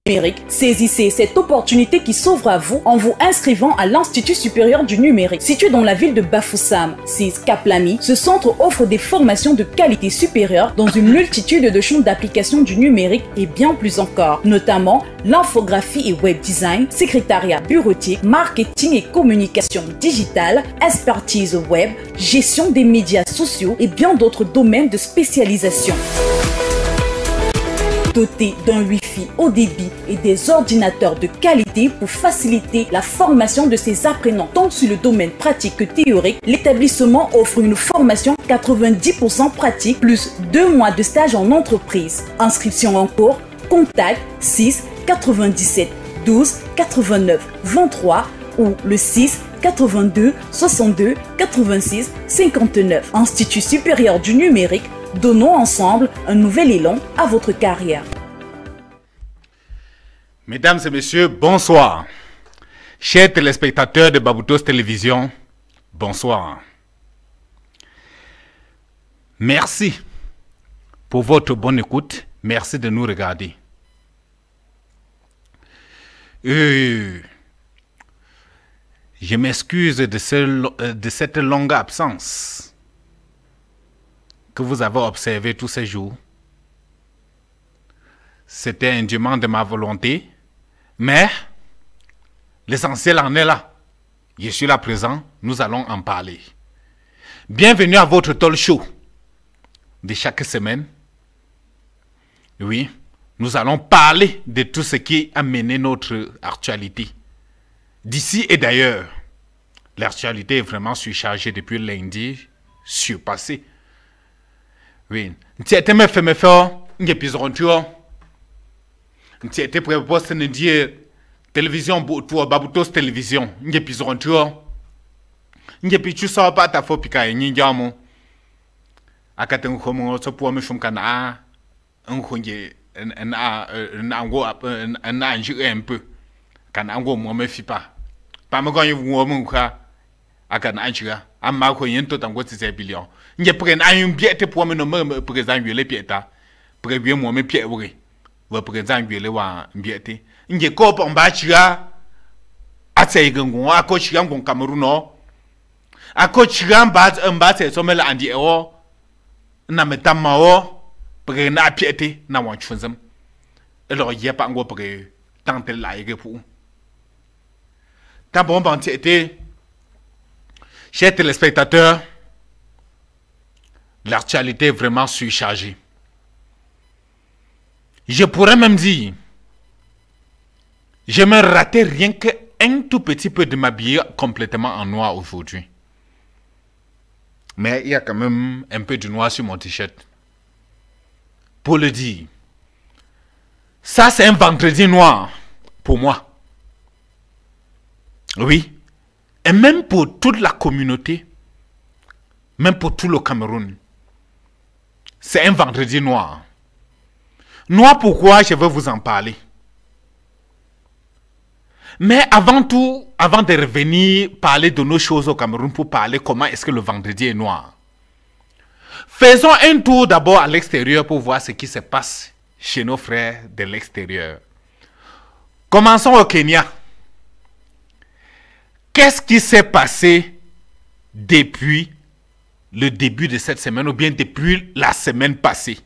numérique. Saisissez cette opportunité qui s'ouvre à vous en vous inscrivant à l'Institut supérieur du numérique. Situé dans la ville de Bafoussam, 6 Kaplami, ce centre offre des formations de qualité supérieure dans une multitude de champs d'application du numérique et bien plus encore, notamment l'infographie et web design, secrétariat bureautique, marketing et communication digitale, expertise web, gestion des médias sociaux et bien d'autres domaines de spécialisation. Doté d'un Wi-Fi haut débit et des ordinateurs de qualité pour faciliter la formation de ses apprenants tant sur le domaine pratique que théorique, l'établissement offre une formation 90% pratique plus 2 mois de stage en entreprise. Inscription en cours, contact 6 97 12 89 23 ou le 6 82 62 86 59. Institut supérieur du numérique. Donnons ensemble un nouvel élan à votre carrière. Mesdames et messieurs, bonsoir. Chers téléspectateurs de Baboutos Télévision, bonsoir. Merci pour votre bonne écoute. Merci de nous regarder. Je m'excuse de cette longue absence que vous avez observé tous ces jours. C'était indûment de ma volonté, mais l'essentiel en est là. Je suis là présent, nous allons en parler. Bienvenue à votre talk show de chaque semaine. Oui, nous allons parler de tout ce qui a mené notre actualité. D'ici et d'ailleurs, l'actualité est vraiment surchargée depuis lundi, surpassée. Oui, tu étais me fait une tu étais prêt pour se dire télévision pour Baboutos Télévision, une épisode tu sors pas ta faux pika et n'y a mon akaten comme ça pour me chum kana un honge un ange un peu kan ango mo me fi pas me gagner vous mon ka akan anjira amma ko yento tango ti billion nye pren ayun biete pour me no président yele pieta prévier moi me pied oui va président yele wa biete nye ko pa mbachira atse igungu ako chira ngon Cameroun ako chira mba se so mela andi ewo na metama o prena piete na wan chunzam alors y a pas ngo pré tant la yege pour ta bon été. Chers téléspectateurs, l'actualité est vraiment surchargée. Je pourrais même dire, je me ratais rien qu'un tout petit peu de m'habiller complètement en noir aujourd'hui. Mais il y a quand même un peu de noir sur mon t-shirt. Pour le dire, ça c'est un vendredi noir pour moi. Oui. Et même pour toute la communauté, même pour tout le Cameroun, c'est un vendredi noir. Noir pourquoi je vais vous en parler. Mais avant tout, avant de revenir parler de nos choses au Cameroun pour parler comment est-ce que le vendredi est noir, faisons un tour d'abord à l'extérieur pour voir ce qui se passe chez nos frères de l'extérieur. Commençons au Kenya. Qu'est-ce qui s'est passé depuis le début de cette semaine ou bien depuis la semaine passée?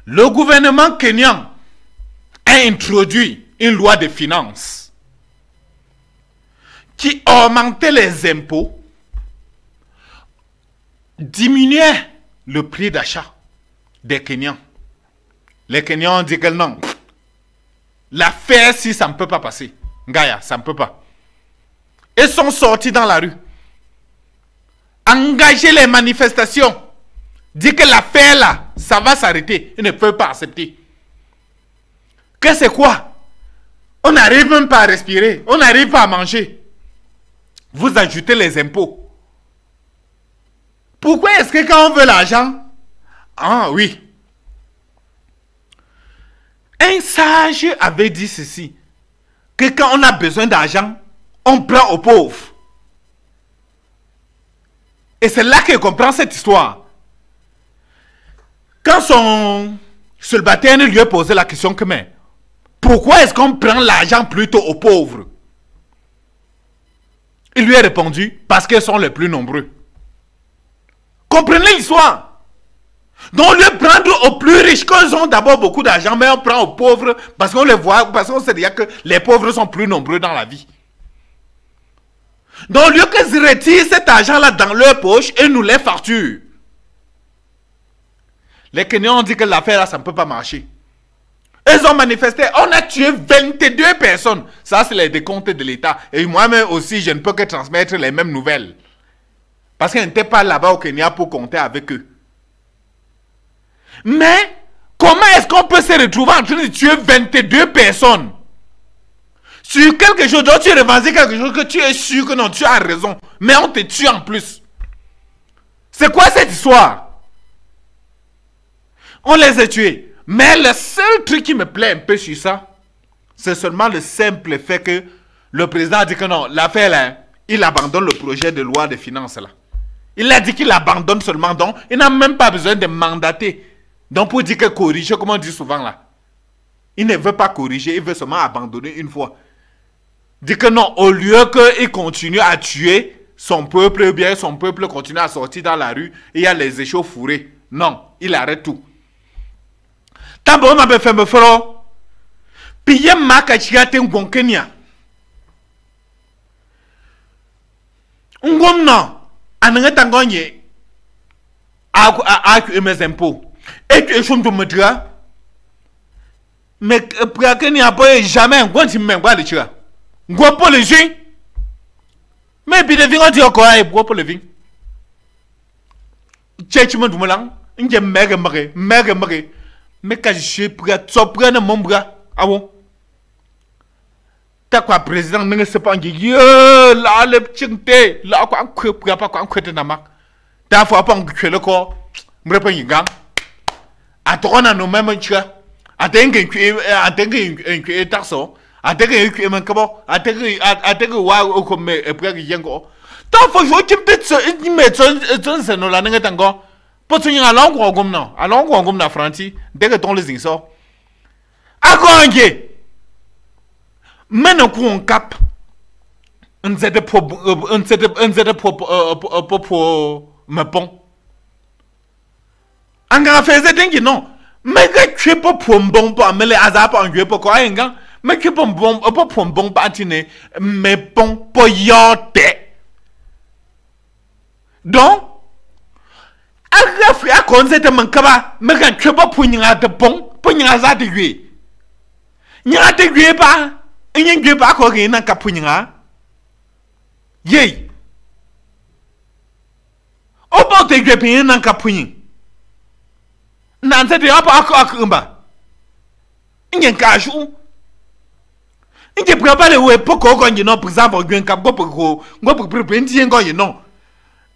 Le gouvernement kenyan a introduit une loi de finances qui augmentait les impôts, diminuait le prix d'achat des Kenyans. Les Kenyans ont dit que non, l'affaire si ça ne peut pas passer. Gaïa, ça ne peut pas. Ils sont sortis dans la rue. Engager les manifestations. Dire que l'affaire là, ça va s'arrêter. Ils ne peuvent pas accepter. Que c'est quoi? On n'arrive même pas à respirer. On n'arrive pas à manger. Vous ajoutez les impôts. Pourquoi est-ce que quand on veut l'argent? Ah oui. Un sage avait dit ceci. Que quand on a besoin d'argent, on prend aux pauvres. Et c'est là qu'il comprend cette histoire. Quand Solbaten lui a posé la question que mais pourquoi est-ce qu'on prend l'argent plutôt aux pauvres? Il lui a répondu parce qu'ils sont les plus nombreux. Comprenez l'histoire. Donc, au lieu de prendre aux plus riches, quand ils ont d'abord beaucoup d'argent, mais on prend aux pauvres parce qu'on les voit, parce qu'on sait déjà que les pauvres sont plus nombreux dans la vie. Donc, au lieu qu'ils retirent cet argent-là dans leur poche et nous les facturent. Les Kenyans ont dit que l'affaire là, ça ne peut pas marcher. Ils ont manifesté, on a tué 22 personnes. Ça, c'est les décomptes de l'État. Et moi-même aussi, je ne peux que transmettre les mêmes nouvelles. Parce qu'ils n'étaient pas là-bas au Kenya pour compter avec eux. Mais, comment est-ce qu'on peut se retrouver en train de tuer 22 personnes? Sur quelque chose dont tu revendiques quelque chose que tu es sûr que non, tu as raison. Mais on te tue en plus. C'est quoi cette histoire? On les a tués. Mais le seul truc qui me plaît un peu sur ça, c'est seulement le simple fait que le président a dit que non, l'affaire là, il abandonne le projet de loi de finances là. Il a dit qu'il abandonne seulement, donc il n'a même pas besoin de mandater. Donc pour dire que corriger, comme on dit souvent là, il ne veut pas corriger, il veut seulement abandonner une fois. Dit que non, au lieu qu'il continue à tuer son peuple, ou bien son peuple continue à sortir dans la rue, et il y a les échauffourées. Non, il arrête tout. Tabo ma be fembe fro piye maka chigate ngon Kenya ngom no ananga tangonye a mes impôts et tu es chum de medra mais pour Kenya pas jamais ngon ti mengwa de chira ngwa pour le jin mais bi de vingo ti ko ay pour le vin chechimo dumulang nje mege mege mais quand je suis prêt, tu prends mon bras. Ah bon? T'as quoi, président? Ne sais pas, là, le petit, là, quoi, pas quoi, quoi, n'a t'as fois pas que le corps, me répond, gang. Attends, on a nos mêmes chats. Attends, un tarso. Attends, un cabo. Attends, wow, comme, près que yango. T'as faut jouer, tu peux mettre son, non, la n'est encore. Pour tenir à l'angle comme na Franci, dès que ton les insort. À quoi maintenant qu'on cap, on s'est pour me pont. En gars faisait dingue non, mais que tu es pas pour bon pas me les hasard pas en jeu pour quoi un gars, mais que pour bon patiner, mais bon pour yote. Donc a konzete mankaba mega chebo punya de bon punya za de yue nya de yue ba nyen yue ba ko na ka punya ye o bo de yue pin na ka punya nan se de apa akumba nyen ka shu nyen pra ba le we poko ko nyen no pour ça bo yuen ka go poko go pour prendre ngo ye non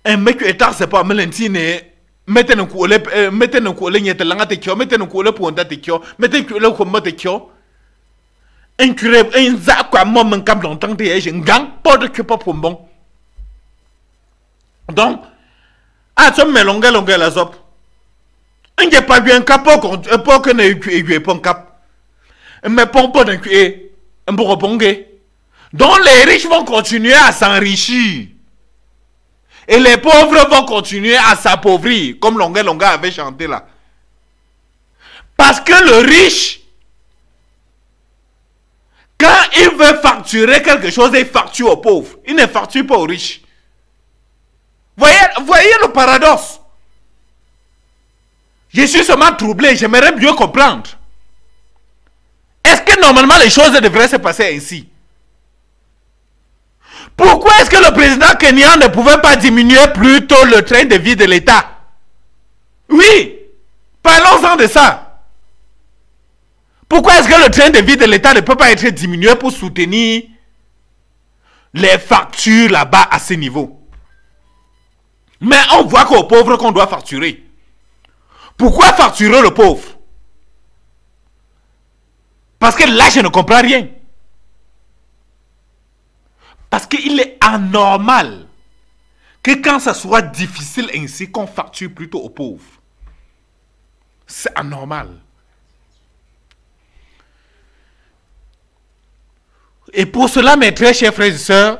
un mec état c'est pas melentine mettez nous coller nyete langa te kyo mettez nous coller pour ndate kyo mettez que le comme te kyo incuré un za quoi moment comme longtemps te je gang pas de que pas pour bon donc ah ça me longue la zop nge pas bien capo pour que ne eu pon cap mais pon pas d'un cué un pour bonge donc les riches vont continuer à s'enrichir. Et les pauvres vont continuer à s'appauvrir, comme Longa avait chanté là. Parce que le riche, quand il veut facturer quelque chose, il facture aux pauvres. Il ne facture pas aux riches. Voyez le paradoxe. Je suis seulement troublé, j'aimerais mieux comprendre. Est-ce que normalement les choses devraient se passer ainsi? Pourquoi est-ce que le président kenyan ne pouvait pas diminuer plutôt le train de vie de l'État? Oui, parlons-en de ça. Pourquoi est-ce que le train de vie de l'État ne peut pas être diminué pour soutenir les factures là-bas à ce niveau? Mais on voit qu'aux pauvres qu'on doit facturer. Pourquoi facturer le pauvre? Parce que là, je ne comprends rien. Parce qu'il est anormal que quand ça soit difficile ainsi, qu'on facture plutôt aux pauvres. C'est anormal. Et pour cela, mes très chers frères et sœurs,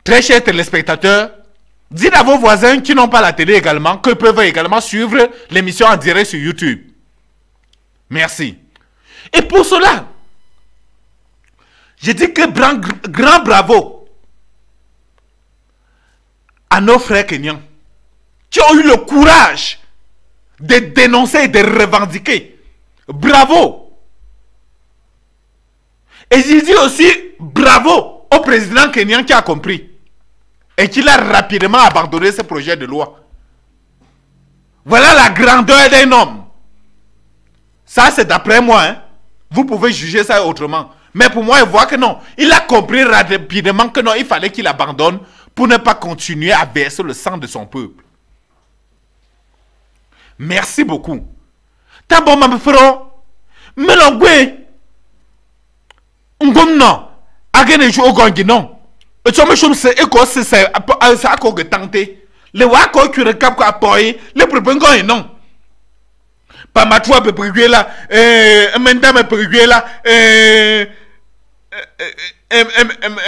très chers téléspectateurs, dites à vos voisins qui n'ont pas la télé également, qu'ils peuvent également suivre l'émission en direct sur YouTube. Merci. Et pour cela, je dis que grand bravo à nos frères kenyans qui ont eu le courage de dénoncer et de revendiquer. Bravo. Et je dis aussi bravo au président kenyan qui a compris et qui a rapidement abandonné ce projet de loi. Voilà la grandeur d'un homme. Ça, c'est d'après moi. Hein. Vous pouvez juger ça autrement. Mais pour moi, je vois que non. Il a compris rapidement que non, il fallait qu'il abandonne pour ne pas continuer à verser le sang de son peuple. Merci beaucoup. T'as bon, ma frère. Mais l'angoisse. Non. Agene jou ogongi non. Et tu me chum se eko se sa ko getante. Le wa ko kure kap ko apoy, le prebengo non. Pa matwa be priguer là, menda me priguer là,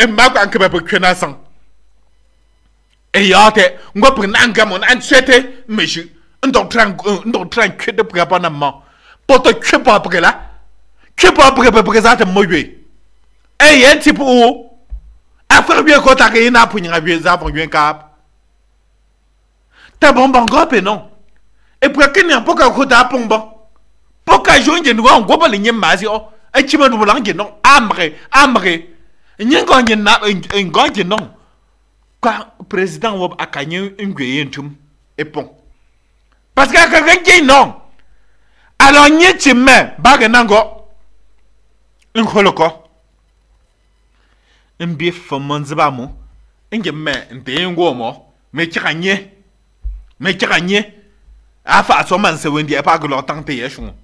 ma ko anke be priguer sang. Et yate, ngo prenanga mon anchete, meju. Ndo tran que de prépanement. Pour te que pas après là. Que pas présenter moyé. Et un type où après bien quand t'as rien à pour une bien ça pour bien cap. T'as bon gop et non. Et pour que n'y a pas qu'à côté à pomba. Pour qu'à jouer une noix en gros ligne mazio. Et tu me demandes non. Amre. N'y gagne un gagne non. Quand président Wob a gagné une guéyentum. Et bon. Parce que quelqu'un qui non. Alors n'y tu mets baganango. Un holoko. Un bif monzbamo. Un gemin, un déingo mo. Mais qui gagne. Mais qui gagne. Afa son man se wendi pas que leur tante yeshon.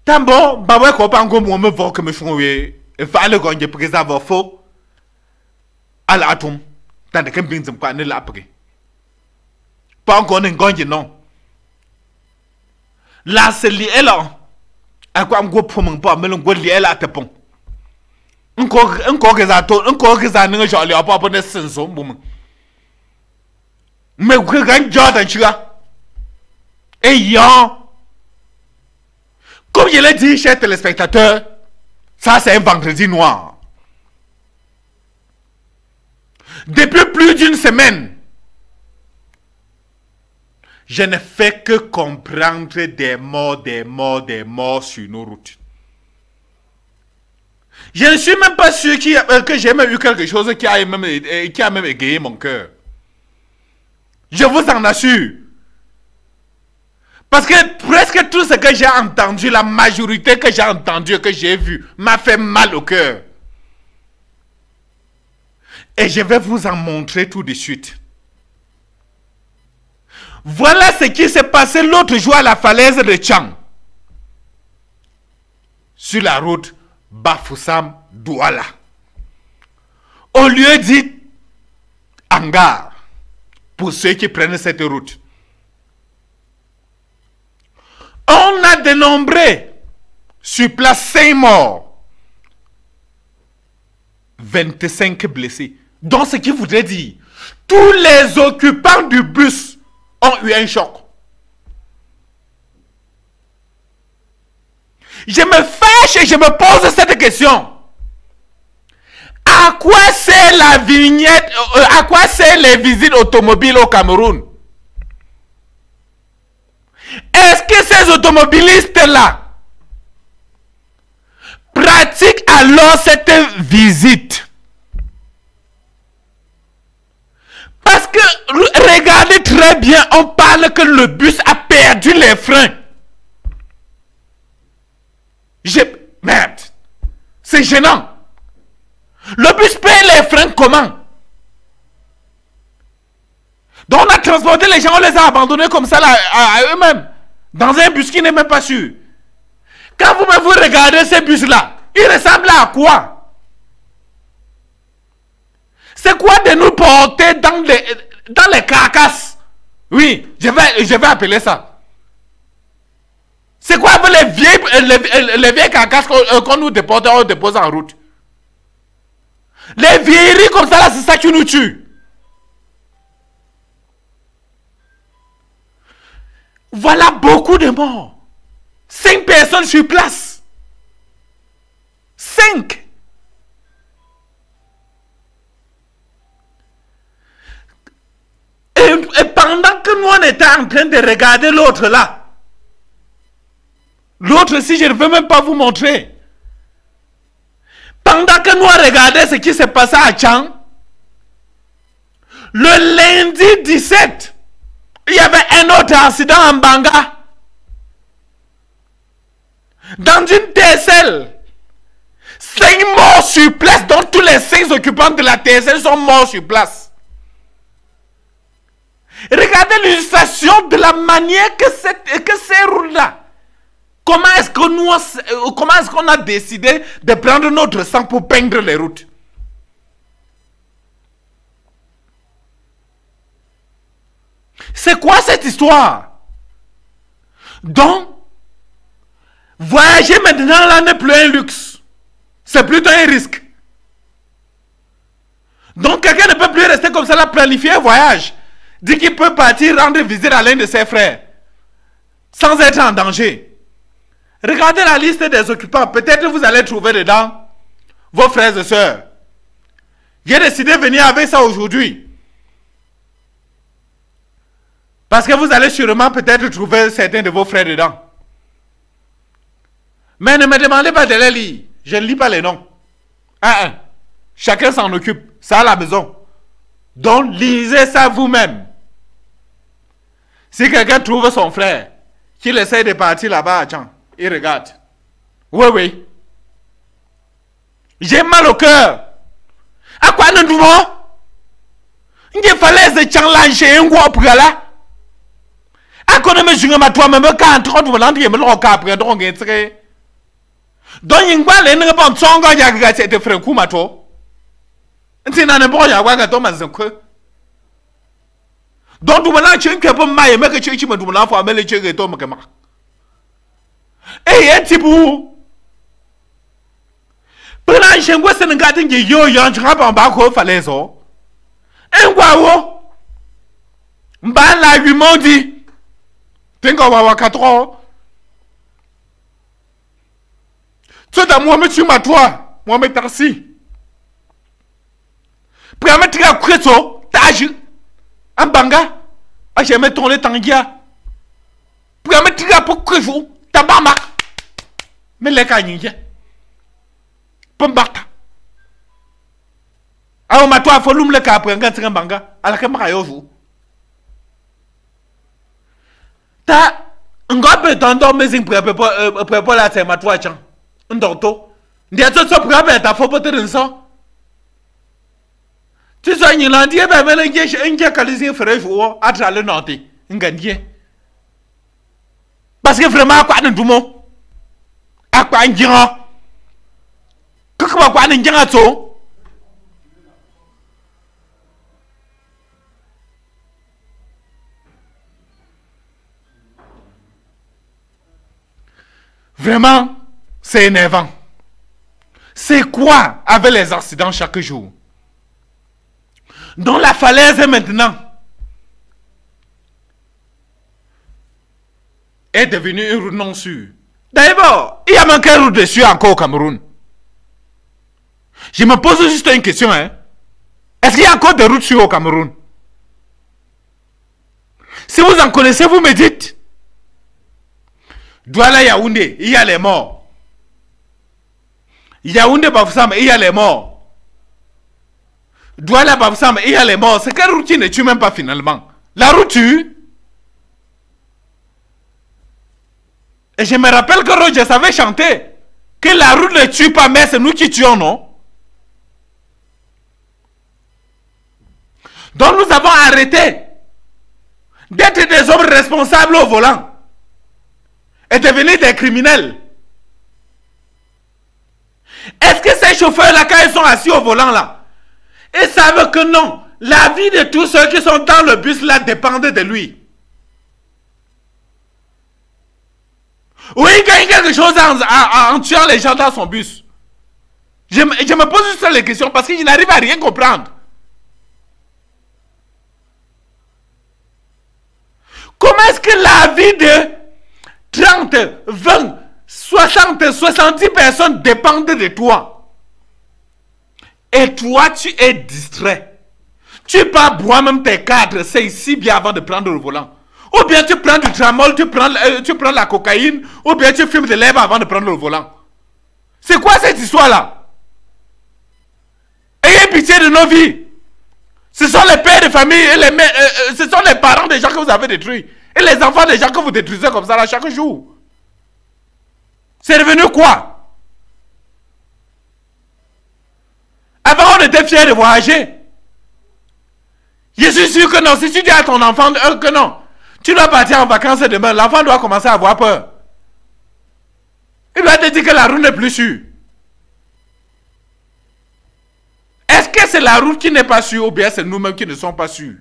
Tambo, bawe ko pango mo me voque me chonwe. Et fallait qu'on y préserve faux. À l'atom. Tant que bien se quoi ne l'après. Pas encore un gagne non. Là c'est lié là. À quoi m'go pour mon pas, mais l'on lié là te pont. Encore que ça ne j'allais pas pour des sens au moment. Mais que gagne Jordan chua. Et yon. Comme je l'ai dit, chers téléspectateurs, ça c'est un vendredi noir. Depuis plus d'une semaine, je ne fais que comprendre des morts sur nos routes. Je ne suis même pas sûr que j'ai même eu quelque chose qui a même égayé mon cœur. Je vous en assure. Parce que presque tout ce que j'ai entendu, la majorité que j'ai entendu, que j'ai vu, m'a fait mal au cœur. Et je vais vous en montrer tout de suite. Voilà ce qui s'est passé l'autre jour à la falaise de Tchang. Sur la route Bafoussam-Douala. Au lieu dit hangar pour ceux qui prennent cette route. On a dénombré sur place 5 morts, 25 blessés. Donc ce qui voudrait dire, tous les occupants du bus ont eu un choc. Je me fâche et je me pose cette question. À quoi sert la vignette, à quoi servent les visites automobiles au Cameroun? Est-ce que ces automobilistes-là pratiquent alors cette visite? Parce que, regardez très bien, on parle que le bus a perdu les freins. Merde, c'est gênant. Le bus perd les freins comment? Donc on a transporté les gens, on les a abandonnés comme ça là, à eux-mêmes. Dans un bus qui n'est même pas sûr. Quand vous regardez ces bus-là, ils ressemblent à quoi? C'est quoi de nous porter dans les carcasses? Oui, je vais appeler ça. C'est quoi les vieilles carcasses qu'on nous dépose, on dépose en route? Les vieilleries comme ça, là, c'est ça qui nous tue. Voilà beaucoup de morts. 5 personnes sur place. 5. Et pendant que nous, on était en train de regarder l'autre là. L'autre, si je ne veux même pas vous montrer. Pendant que nous, on regardait ce qui s'est passé à Tchang, le lundi 17, il y avait un autre accident en Banga. Dans une TSL. 5 morts sur place, dont tous les 5 occupants de la TSL sont morts sur place. Regardez l'illustration de la manière que ces routes-là. Comment est-ce qu'on a décidé de prendre notre sang pour peindre les routes? C'est quoi cette histoire? Donc, voyager maintenant là n'est plus un luxe. C'est plutôt un risque. Donc, quelqu'un ne peut plus rester comme ça là, planifier un voyage. Dit qu'il peut partir rendre visite à l'un de ses frères. Sans être en danger. Regardez la liste des occupants. Peut-être vous allez trouver dedans vos frères et sœurs. J'ai décidé de venir avec ça aujourd'hui. Parce que vous allez sûrement peut-être trouver certains de vos frères dedans. Mais ne me demandez pas de les lire. Je ne lis pas les noms. Chacun s'en occupe. Ça à la maison. Donc lisez ça vous-même. Si quelqu'un trouve son frère, qu'il essaie de partir là-bas à Tchang, il regarde. Oui, oui. J'ai mal au cœur. À quoi nous devons? Il fallait se Tchang là chez un gros pour là. À quoi ne me jouez pas toi même quand on trouve l'endroit me le cap après donc être. Donc il va aller ne pas tsonga ya ga cette frère kumato. Ntina ne bon ya wa ga to mazanko. Donc tu me l'as tué que pour maille mais que tu me l'as fait mais le tuer que toi me kema. Eh tibu. Pela chengo senengati nge yo yo njaba ba ko falezo. Engwa wo. Mba la 8 mondi. Tengo wa 4 ans. Tu as Mohamed Chumatwa, Mohamed Tarsi. Permettre à Kreto, Taj, en Banga, à jamais ton le Tangia. Permettre à Pokrejo, Tabama. Mais les Kanye. Pombata. Ah, on m'a toi, faut l'oum le cap, un gars en Banga, à la caméra yovu. Ta, un gars peut t'endormir, mais il prépare la tête, ma toi, tiens. Ndoto ndia tsotso prabe ta fopo tenso tso nyilandi ba mele nje kalisi frère wo atra le noti ngandie parce que vraiment quoi ndumo akwa njira kakwa kwa njira tso vraiment. C'est énervant. C'est quoi avec les accidents chaque jour? Dans la falaise maintenant est devenue une route non sûre. D'abord, il y a manqué de route dessus encore au Cameroun. Je me pose juste une question. Est-ce qu'il y a encore des routes sûres au Cameroun? Si vous en connaissez, vous me dites. Douala Yaoundé, il y a les morts. Yaoundé Bafoussam, il y a les morts. Douala Bafoussam, il y a les morts. C'est quelle route qui ne tue même pas finalement? La route tue. Et je me rappelle que Roger savait chanter que la route ne tue pas, mais c'est nous qui tuons, non? Donc nous avons arrêté d'être des hommes responsables au volant et devenir des criminels. Est-ce que ces chauffeurs-là, quand ils sont assis au volant là, ils savent que non, la vie de tous ceux qui sont dans le bus là dépend de lui? Oui, il gagne quelque chose en tuant les gens dans son bus. Je me pose juste les questions parce que je n'arrive à rien comprendre. Comment est-ce que la vie de 30, 20, 60, 70 personnes dépendent de toi? Et toi, tu es distrait. Tu pars boire même tes cadres, c'est ici bien avant de prendre le volant. Ou bien tu prends du tramol, tu prends la cocaïne, ou bien tu fumes de l'herbe avant de prendre le volant. C'est quoi cette histoire-là? Ayez pitié de nos vies. Ce sont les pères de famille, et ce sont les parents des gens que vous avez détruits. Et les enfants des gens que vous détruisez comme ça là, chaque jour. C'est devenu quoi? Avant, on était fiers de voyager. Je suis sûr que non. Si tu dis à ton enfant que non, tu dois partir en vacances demain, l'enfant doit commencer à avoir peur. Il va te dire que la route n'est plus sûre. Est-ce que c'est la route qui n'est pas sûre ou bien c'est nous-mêmes qui ne sommes pas sûrs?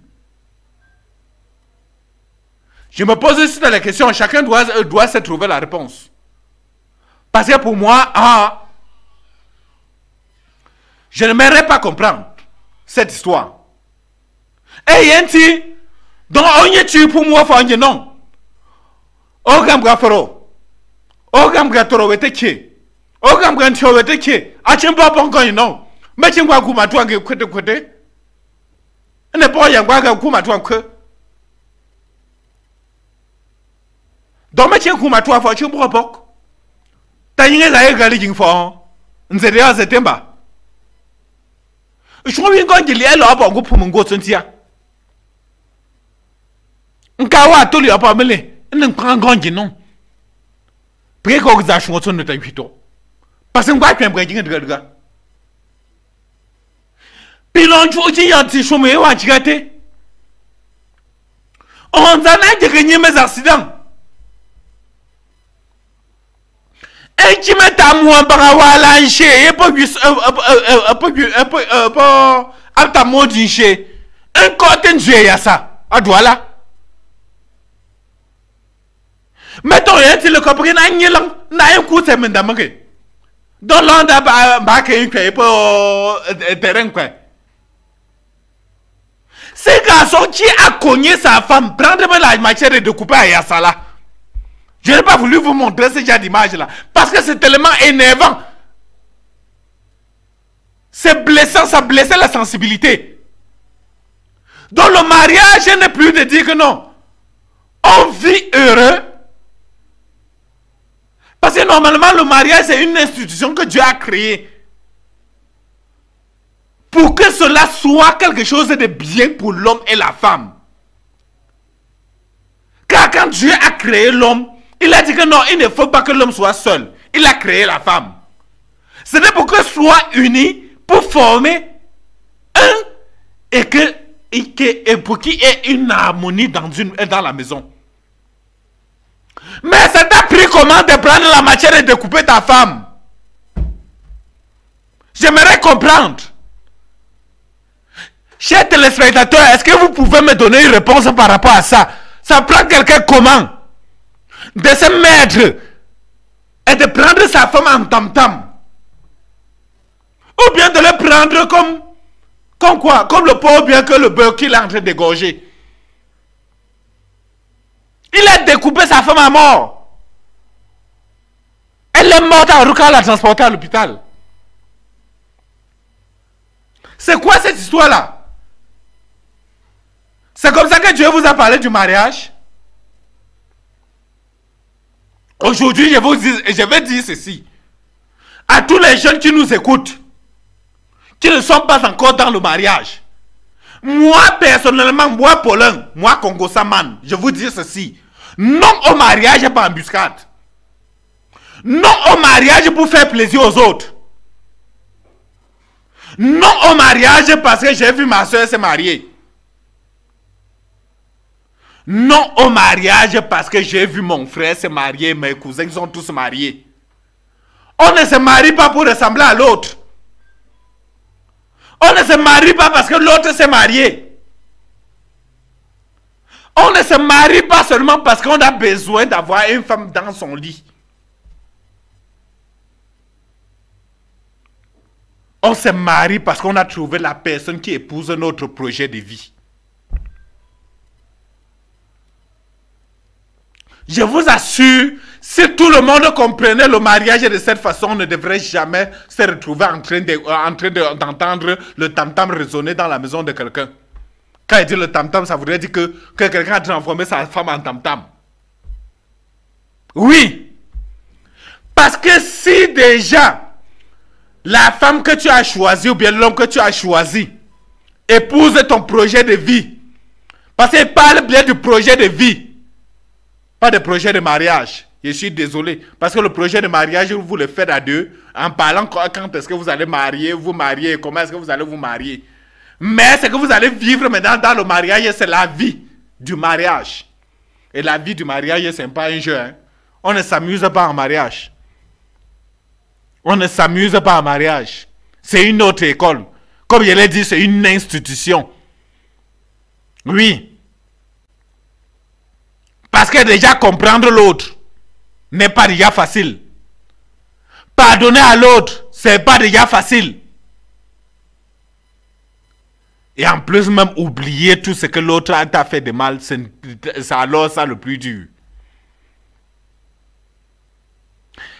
Je me pose aussi la question, chacun doit se trouver la réponse. Parce que pour moi, je n'aimerais pas comprendre cette histoire. Et yenti, donc on y tue pour moi, faut on non. Ogam gafero, ogam gatoro weteke, ogam gantio weteke, achimba ponko non. Mais tu vois comment tu as côté. Ne pas y avoir comment tu as donc mais tu comment tu as fait tu propos. T'as une gali jing fo. Nzere ya zetemba. Je trouve qu'on dit les là pour pour mon gosse tia. Nkawa to lui a pas mêlé. Ne prend grand non. Préconisation de ta huito. Parce que quoi tu aimerais dire de gars. Pilon tu yanti chômé ou antigate. On en a gagné mes accidents. Et tu mets ta mouan par wala nche et pas ta modi nche. Un côté nche ya ça. A douala. Mettons rien tu le comprends na un coup c'est mendamake. Dans l'anda ba ke un pour terrain quoi. Ce garçon qui a cogné sa femme, prendre la matière et découper à Yassala. Je n'ai pas voulu vous montrer ce genre d'image là. Parce que c'est tellement énervant. C'est blessant, ça blessait la sensibilité. Dans le mariage, je n'ai plus de dire que non. On vit heureux. Parce que normalement, le mariage, c'est une institution que Dieu a créée. Pour que cela soit quelque chose de bien pour l'homme et la femme. Car quand Dieu a créé l'homme, il a dit que non, il ne faut pas que l'homme soit seul. Il a créé la femme. C'était pour que soit unis pour former un et pour qu'il y ait une harmonie dans la maison. Mais ça t'a pris comment de prendre la matière et de couper ta femme? J'aimerais comprendre. Chers téléspectateurs, est-ce que vous pouvez me donner une réponse par rapport à ça? Ça prend quelqu'un comment? De se mettre et de prendre sa femme en tam-tam. Ou bien de le prendre comme quoi? Comme le pauvre bien que le beurre qu'il est en train d'égorger. Il a découpé sa femme à mort. Elle est morte à Ruka, l'a transportée à l'hôpital. C'est quoi cette histoire-là? C'est comme ça que Dieu vous a parlé du mariage. Aujourd'hui, je vais dire ceci. À tous les jeunes qui nous écoutent, qui ne sont pas encore dans le mariage. Moi, personnellement, moi, Paulin, moi, Congo Saman, je vous dis ceci. Non au mariage par embuscade. Non au mariage pour faire plaisir aux autres. Non au mariage parce que j'ai vu ma soeur se marier. Non au mariage parce que j'ai vu mon frère se marier, mes cousins sont tous mariés. On ne se marie pas pour ressembler à l'autre. On ne se marie pas parce que l'autre s'est marié. On ne se marie pas seulement parce qu'on a besoin d'avoir une femme dans son lit. On se marie parce qu'on a trouvé la personne qui épouse notre projet de vie. Je vous assure, si tout le monde comprenait le mariage de cette façon, on ne devrait jamais se retrouver en train d'entendre le tam-tam résonner dans la maison de quelqu'un. Quand il dit le tam-tam, ça voudrait dire que quelqu'un a transformé sa femme en tam-tam. Oui. Parce que si déjà, la femme que tu as choisie ou bien l'homme que tu as choisi épouse ton projet de vie, parce qu'il parle bien du projet de vie, pas de projet de mariage. Je suis désolé. Parce que le projet de mariage, vous le faites à deux. En parlant quand est-ce que vous allez vous marier, comment est-ce que vous allez vous marier. Mais ce que vous allez vivre maintenant dans le mariage, c'est la vie du mariage. Et la vie du mariage, ce n'est pas un jeu. Hein. On ne s'amuse pas en mariage. On ne s'amuse pas en mariage. C'est une autre école. Comme je l'ai dit, c'est une institution. Oui. Parce que déjà comprendre l'autre n'est pas déjà facile. Pardonner à l'autre, c'est pas déjà facile. Et en plus même oublier tout ce que l'autre t'a fait de mal, c'est alors ça le plus dur.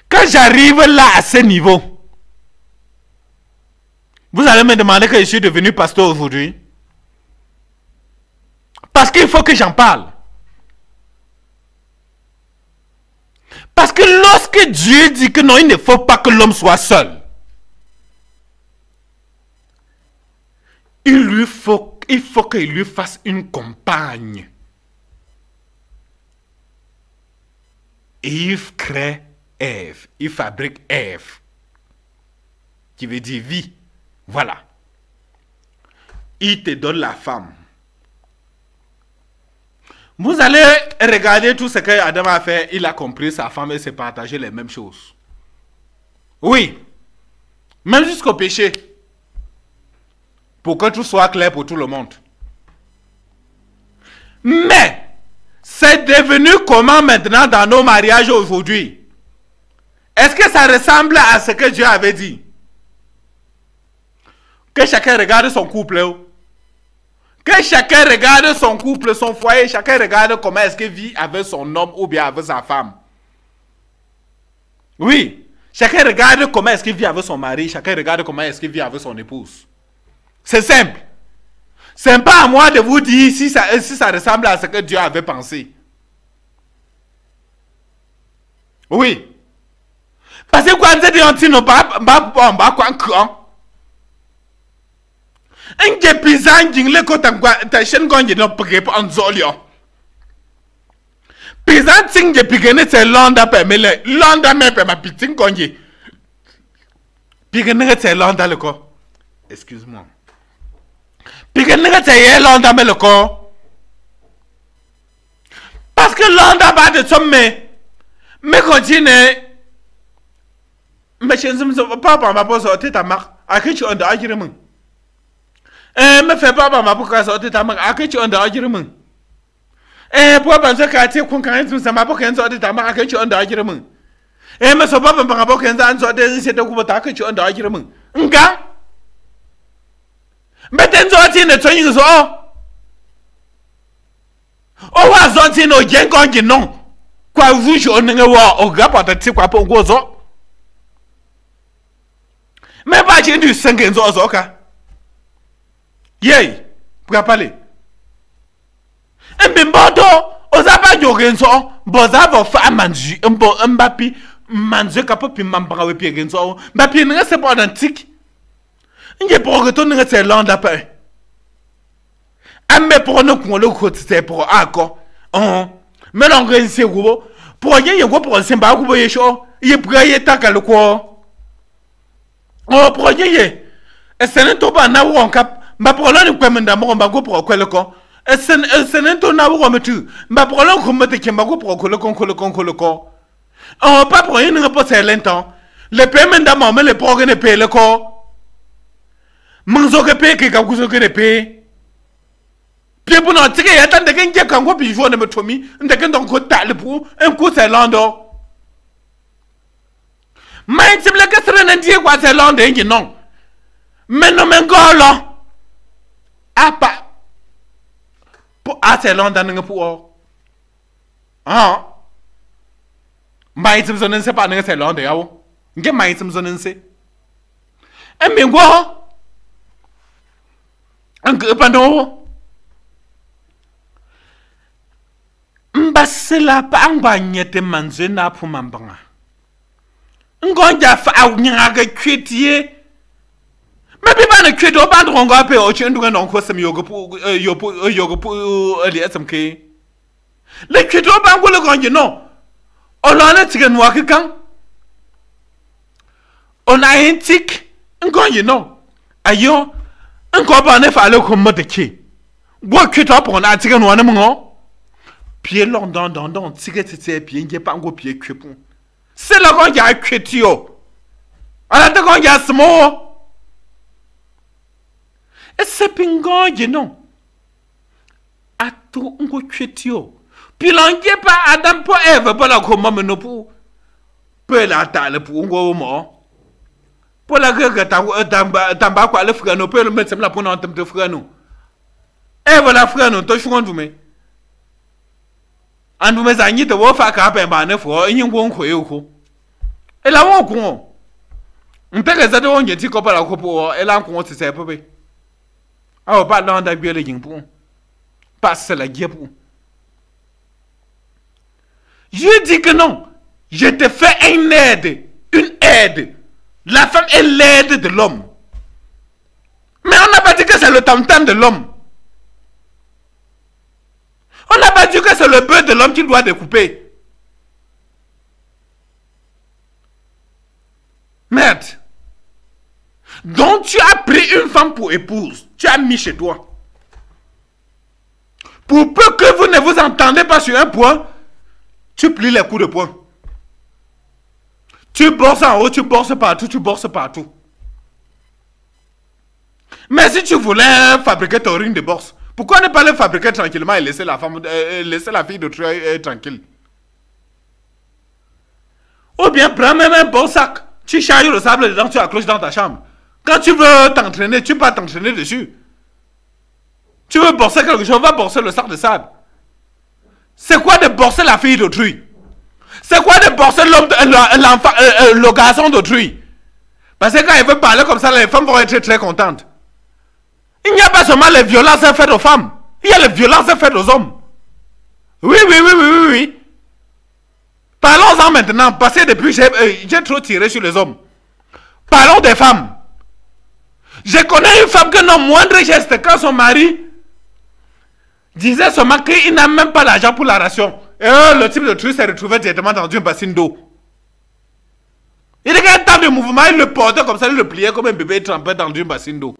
Quand j'arrive là à ce niveau, vous allez me demander que je suis devenu pasteur aujourd'hui. Parce qu'il faut que j'en parle. Parce que lorsque Dieu dit que non, il ne faut pas que l'homme soit seul, il faut qu'il lui fasse une compagne. Et il crée Ève, il fabrique Ève, qui veut dire vie. Voilà. Il te donne la femme. Vous allez regarder tout ce que Adam a fait. Il a compris sa femme et s'est partagé les mêmes choses. Oui. Même jusqu'au péché. Pour que tout soit clair pour tout le monde. Mais, c'est devenu comment maintenant dans nos mariages aujourd'hui? Est-ce que ça ressemble à ce que Dieu avait dit? Que chacun regarde son couple. Que chacun regarde son couple, son foyer, chacun regarde comment est-ce qu'il vit avec son homme ou bien avec sa femme. Oui, chacun regarde comment est-ce qu'il vit avec son mari, chacun regarde comment est-ce qu'il vit avec son épouse. C'est simple. Ce n'est pas à moi de vous dire si ça ressemble à ce que Dieu avait pensé. Oui. Parce que quand on dit non, Nge pizan jingle ko ta shen gonje no pege pa anzolio. Pizan tinge pigene te londa pe mele londa me pe ma pitin gonje. Pigene te londa le ko. Excuse-moi. Pigene te ye londa me le ko. Parce que londa ba de somme me continue. Me chenzum papa ma poso teta mak akichu onda ajiremun. Me fait pas ma pour ça ta ma akachi onda ajirumun pour ban ka ti kun kan tun sama pour kan so ta ma akachi onda ajirumun me so ba ban ba kan zan so de se ta ku ta akachi onda ajirumun nga me ten zo ti ne so yin so o wa zo ti no gen kon gi non kwa vu jo ne wa o ga pa ta ti kwa po go zo me ba ji du sengen zo zo ka. Yey, pour parler. Et bien, on a pas de raison, on a fait manger, un bapi, manger capable de m'embraser puis raison. Bapi n'est pas pas antique. Il est pour retourner c'est long d'après. Mais pour nous qu'on le côté c'est pour accord. Mais on réussit gros. Pour rien il go pour simba gros yecho, il est prêt ta le quoi. Pour rien et c'est ne to pas na on cap. Ma problème quoi menda mo mbago pour quoi le con c'est n'ento na wo metu ma problème ko mete ke mbago pour quoi le con pas pour une réponse c'est longtemps le paiement d'amant mais le programme ne paye le co manzo que paye que kakuzo que paye puis pour non tike attend de kenje kan ko bi jour ne metomi ndeke donc ko tale pour un coup c'est lando mais c'est le que c'est n'endie quoi c'est lando non. Mais non, mais golo. Ah, pas. Pour assez longtemps, pour. Ah. Mais tu ne sais pas, c'est longtemps. Nge mai tsum zonen se emi ngwo ange pando mbasela pa angwanyete manzwe na phuma mbanga ngonja fa awnya ga kwetie mebi bana kweto ba ndongo ape o chendu ga nonko sem yogo pu ali smk le kweto ba ngole gonje no olana tigen wakikan on a un tic, un gagne non. Ayo, un copain ne fallait comme mot de qui. Bois que toi pour un article noir, non? Pied long dans, tigre tete, pied, n'y a pas un gros pied crépon. C'est le grand qui a crétio. À la seconde, il y a ce mot. Et c'est pingon, non. A tout un gros crétio. Puis l'on n'y a pas Adam pour Eve, pour la commande, non pour. Peu la taille pour un gros mort. Pour la gueule, tamba quoi le frère, nous peut le mettre là pour nous entendre frère nous. Et voilà frère nous, toi je suis en vous en vous mes amis de vous faire caper un neuf ou un bon couille. Et là on court. On peut les aider on y est dit qu'on peut la couper et là on compte c'est pas peu. Ah pas dans la bière les pour. Passe la guerre pour. Je dis que non. Je te fais une aide. La femme est l'aide de l'homme. Mais on n'a pas dit que c'est le tam-tam de l'homme. On n'a pas dit que c'est le bœuf de l'homme qu'il doit découper. Merde. Donc tu as pris une femme pour épouse. Tu as mis chez toi. Pour peu que vous ne vous entendez pas sur un point, tu plies les coups de poing. Tu bosses en haut, tu bosses partout. Mais si tu voulais fabriquer ton ring de boxe, pourquoi ne pas le fabriquer tranquillement et laisser la fille de tuer tranquille? Ou bien prends même un bon sac, tu charges le sable dedans, tu accroches dans ta chambre. Quand tu veux t'entraîner, tu peux t'entraîner dessus. Tu veux bosser quelque chose, va bosser le sac de sable. C'est quoi de bosser la fille d'autrui? C'est quoi de bosser l'enfant, le garçon d'autrui? Parce que quand il veut parler comme ça, les femmes vont être très contentes. Il n'y a pas seulement les violences faites aux femmes. Il y a les violences faites aux hommes. Oui. Parlons-en maintenant, parce que depuis j'ai trop tiré sur les hommes. Parlons des femmes. Je connais une femme que non, moindre geste, quand son mari disait seulement qu'il n'a même pas l'argent pour la ration. Et le type de truc s'est retrouvé directement dans une bassine d'eau. Il y a un temps de mouvement, il le portait comme ça, il le pliait comme un bébé trempé dans une bassine d'eau.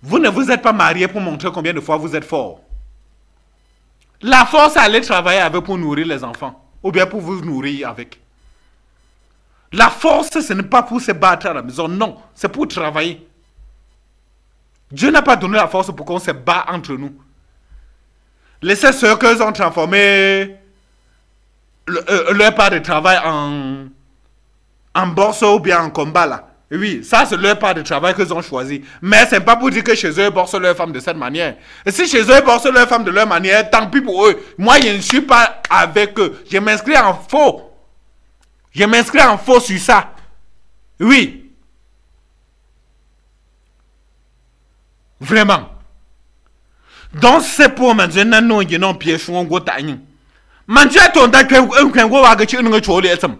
Vous ne vous êtes pas marié pour montrer combien de fois vous êtes fort. La force, c'est aller travailler avec pour nourrir les enfants. Ou bien pour vous nourrir avec. La force, ce n'est pas pour se battre à la maison, non. C'est pour travailler. Dieu n'a pas donné la force pour qu'on se bat entre nous. Laissez ceux qu'ils ont transformé leur part de travail en bourse ou bien en combat là. Oui, ça c'est leur part de travail qu'ils ont choisi. Mais c'est pas pour dire que chez eux ils borsent leur femme de cette manière. Et si chez eux ils borsent leur femme de leur manière, tant pis pour eux. Moi je ne suis pas avec eux. Je m'inscris en faux. Je m'inscris en faux sur ça. Oui. Vraiment. Donc c'est pour maintenant nous qui n'ont pied sur un gros taille. Manger ton dac un gros agachi un choli etam.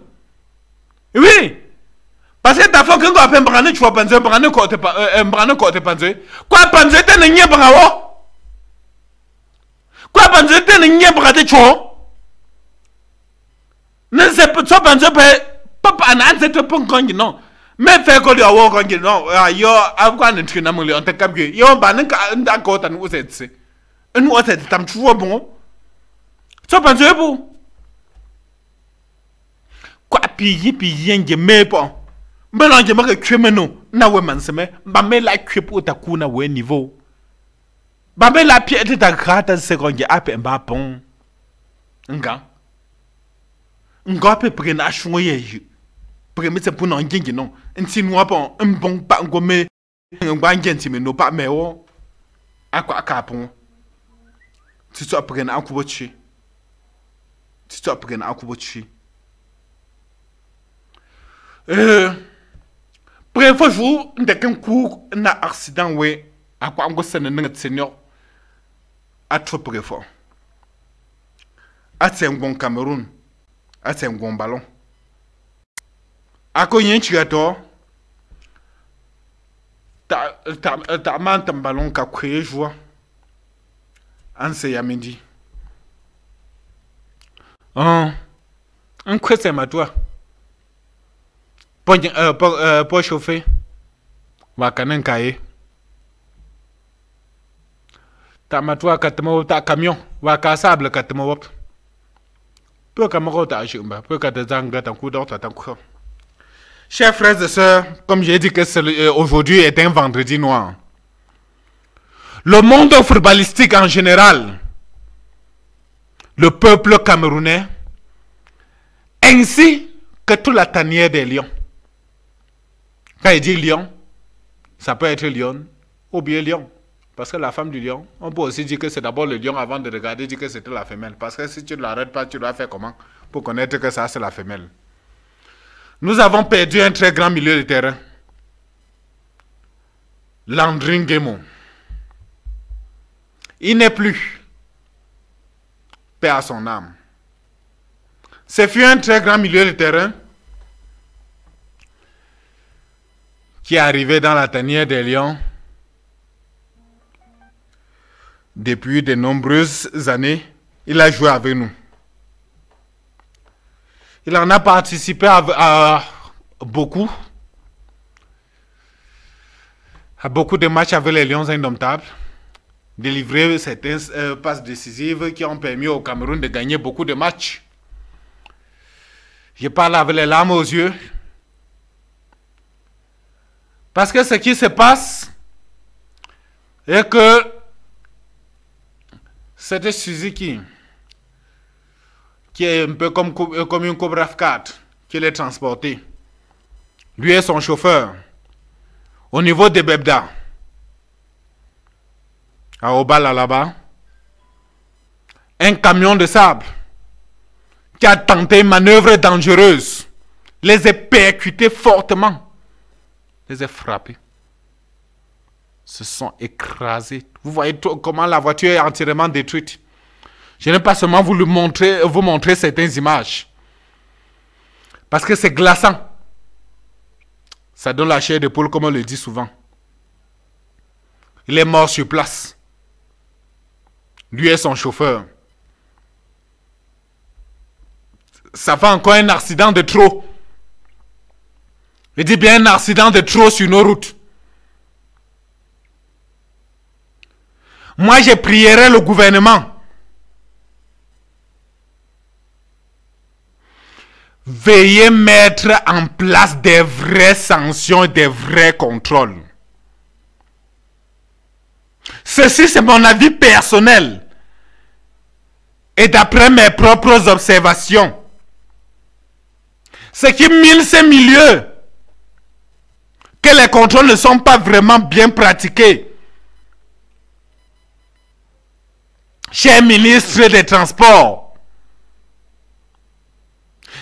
Oui. Parce que ta fois qu'on a fait brane tu vas penser brane côté penser. Quoi penser te n'y brawo? Quoi penser te n'y brate cho? Ne sais pas ça penser papa an cette pon kongi non. Mais fait que le awo kongi non. Yo afghan n'trina mo le on te kamge. Yo ban ka nda ko tan usetse. Nous on s'est tam toujours bon. Ça pense vous. Quoi piller nge me pas. Mbela nge maka kwemeno na we manseme. Ba me la kwepo ta ku na we niveau. Ba me la pied ta grata seconde ape mba pon. Nga pe prena chunye. Premier c'est pour non gagner non. Si nous avons un bon pas gomme, un bon gain si mais nous pas mais oh. À quoi capon? Si tu apprends à couper, si tu apprends à couper. Bref, jour, dès qu'un coup, un accident, ouais, à quoi on go s'en est senior, à trop bref. À c'est un bon Cameroun, à c'est un bon ballon. À quoi y a un tirateur, t'as man un ballon qu'a créé joie. En c'est Yamindi. Un quoi c'est ma toi. Pour chauffer. Va canon cahier. Ta matoire katamo ta camion. Va cassable katamo wop. Peu camaro ta jumba. Peu katazanga ta coup d'ordre ta coup. Chers frères et sœurs, comme j'ai dit que aujourd'hui est un vendredi noir. Le monde footballistique en général, le peuple camerounais, ainsi que toute la tanière des lions. Quand il dit lion, ça peut être lion ou bien lion. Parce que la femme du lion, on peut aussi dire que c'est d'abord le lion avant de regarder, dire que c'était la femelle. Parce que si tu ne l'arrêtes pas, tu dois faire comment pour connaître que ça c'est la femelle. Nous avons perdu un très grand milieu de terrain. Landry Nguemo. Il n'est plus. Paix à son âme. Ce fut un très grand milieu de terrain qui est arrivé dans la tanière des lions depuis de nombreuses années. Il a joué avec nous. Il en a participé à beaucoup de matchs avec les Lions indomptables, délivré certaines passes décisives qui ont permis au Cameroun de gagner beaucoup de matchs. Je parle avec les larmes aux yeux. Parce que ce qui se passe est que c'était Suzuki qui est un peu comme une Cobra 4 qui l'a transporté. Lui et son chauffeur. Au niveau de Bebda, à Obala là-bas, un camion de sable qui a tenté une manœuvre dangereuse, les a percutés fortement, les a frappés, se sont écrasés. Vous voyez comment la voiture est entièrement détruite. Je n'ai pas seulement voulu vous montrer certaines images, parce que c'est glaçant. Ça donne la chair de poule, comme on le dit souvent. Il est mort sur place. Lui et son chauffeur. Ça fait encore un accident de trop. Je dis bien un accident de trop sur nos routes. Moi, je prierai le gouvernement. Veuillez mettre en place des vraies sanctions et des vrais contrôles. Ceci, c'est mon avis personnel. Et d'après mes propres observations. Ce qui mine ces milieux, que les contrôles ne sont pas vraiment bien pratiqués. Cher ministre des Transports,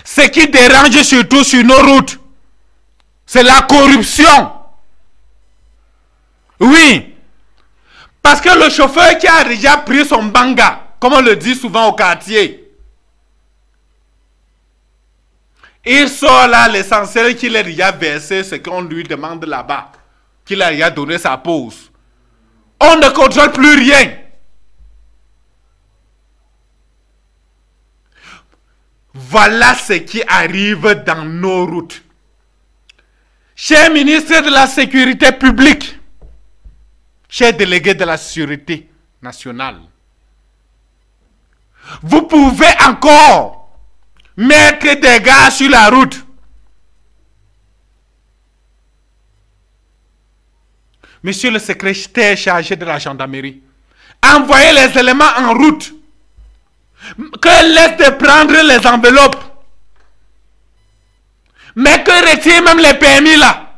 ce qui dérange surtout sur nos routes, c'est la corruption. Oui. Parce que le chauffeur qui a déjà pris son banga, comme on le dit souvent au quartier, il sort là l'essentiel qu'il a déjà versé, ce qu'on lui demande là-bas, qu'il a déjà donné sa pause. On ne contrôle plus rien. Voilà ce qui arrive dans nos routes. Cher ministre de la Sécurité publique, cher délégué de la Sécurité nationale, vous pouvez encore mettre des gars sur la route. Monsieur le secrétaire chargé de la gendarmerie, envoyez les éléments en route. Que laisse de prendre les enveloppes. Mais que retire même les permis là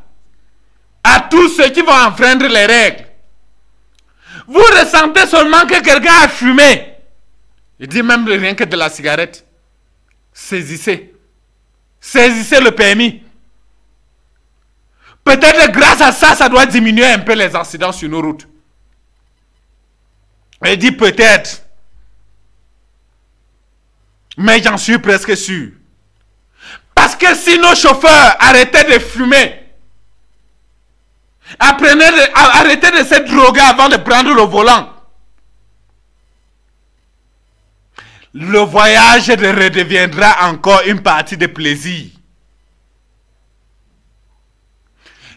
à tous ceux qui vont enfreindre les règles. Vous ressentez seulement que quelqu'un a fumé. Il dit même rien que de la cigarette. Saisissez. Saisissez le permis. Peut-être grâce à ça, ça doit diminuer un peu les accidents sur nos routes. Il dit peut-être. Mais j'en suis presque sûr. Parce que si nos chauffeurs arrêtaient de fumer, arrêtaient de se droguer avant de prendre le volant, le voyage redeviendra encore une partie de plaisir.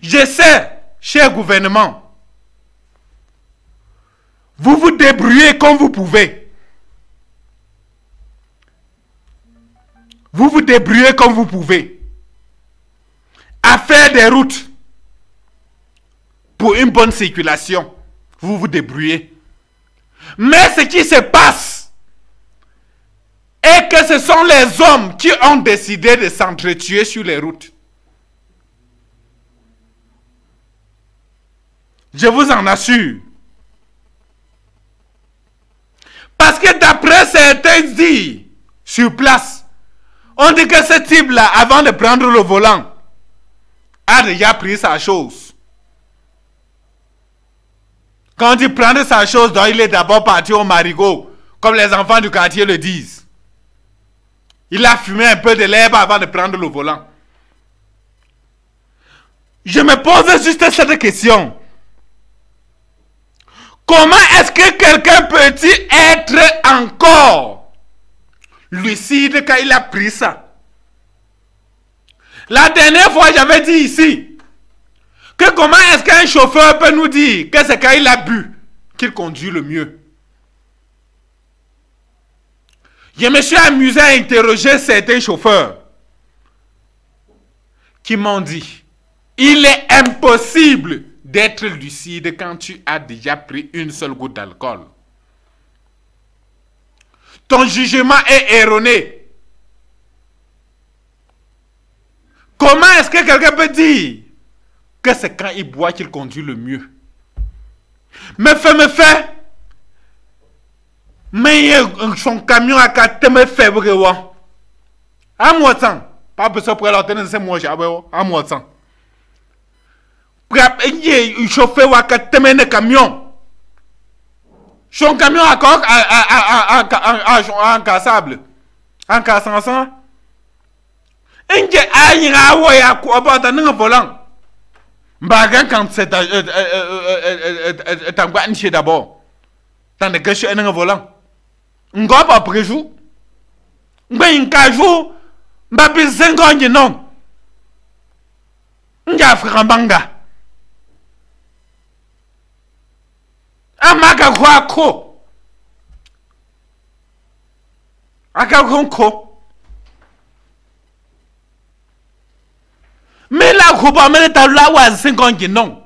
Je sais, cher gouvernement, vous vous débrouillez comme vous pouvez. Vous vous débrouillez comme vous pouvez à faire des routes pour une bonne circulation. Vous vous débrouillez. Mais ce qui se passe est que ce sont les hommes qui ont décidé de s'entretuer sur les routes. Je vous en assure. Parce que d'après certains dits sur place, on dit que ce type-là, avant de prendre le volant, a déjà pris sa chose. Quand il prend sa chose, donc il est d'abord parti au marigot, comme les enfants du quartier le disent. Il a fumé un peu de l'herbe avant de prendre le volant. Je me pose juste cette question. Comment est-ce que quelqu'un peut-il être encore lucide quand il a pris ça? La dernière fois, j'avais dit ici que comment est-ce qu'un chauffeur peut nous dire que c'est quand il a bu qu'il conduit le mieux. Je me suis amusé à interroger certains chauffeurs qui m'ont dit il est impossible d'être lucide quand tu as déjà pris une seule goutte d'alcool. Ton jugement est erroné. Comment est-ce que quelqu'un peut dire que c'est quand il boit qu'il conduit le mieux? Me fait. Mais son camion a qu'à me faire. À moi, pas besoin pour la tenir, c'est moi, à moi, il chauffe à qu'à le camion. Son camion a encore en cassable. En cassant ça. Il y a un volant. Bagan quand c'est un guanche d'abord. Tant que je suis un volant. On va pas préjouer. Mais un cajou, babi 5 ans non. On a fait un banga. Amaga kwa ko. Aka ko. Mais la coupe mais ta la wa 5 ans non.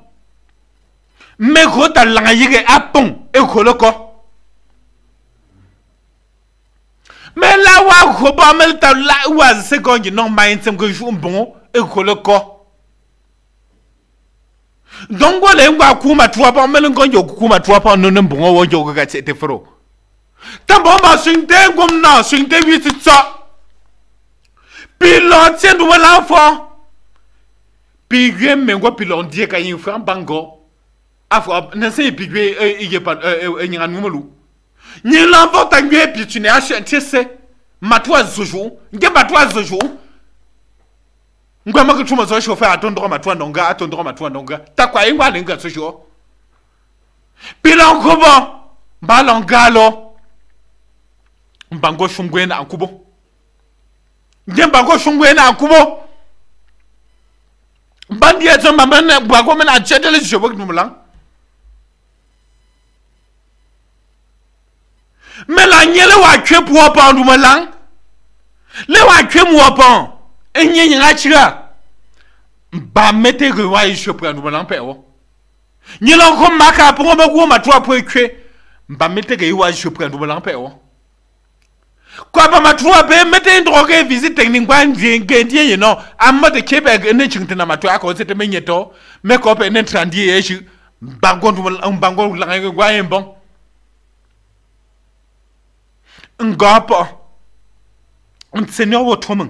Mais ko ta la yige apon e ko loko. Mais la wa coupe mais ta la wa 5 ans non ma nsem ko jou bon e ko loko. Donc voilà ngwa kuma 3 pa mele ngonjo kuma 3 pa no mbongo wo jogo ga te fro. Tambo ma swinte ngom na swinte 8 tsa. Pilon tien do l'enfant. Pigwe mengo pilon die ka yin fran bango. Afo na se pigwe e pa nyanga numelu. Ni l'enfant tangwe pi tu ne acheté se matwa zojo. Nge matwa zojo. Ngwa maka chuma zo chauffeur atondro matwa ndonga ta kwa ingwa lenga sojo pilon kubo balongalo mbango shungwe na akubo nge mbango shungwe na akubo mbandi ezo mbamene bwago mena chedele jobo kumulang mela nyele wa kwe puwa pa ndumalang le wa kwe muwa pa enye nyachira ba mete gwa isho pra no lampe wo nyelo ko maka po ba go matwa po ekwe ba mete ge wa isho pra no lampe wo Quoi, pas ma toi, mettez une drogue visite technique, you know, à mode Québec, et n'est-ce pas ma toi, à cause de mes nietos, mais quoi, et n'est-ce pas dit, je bangon, un bangon, un bon. Un gars, un seigneur au tourment.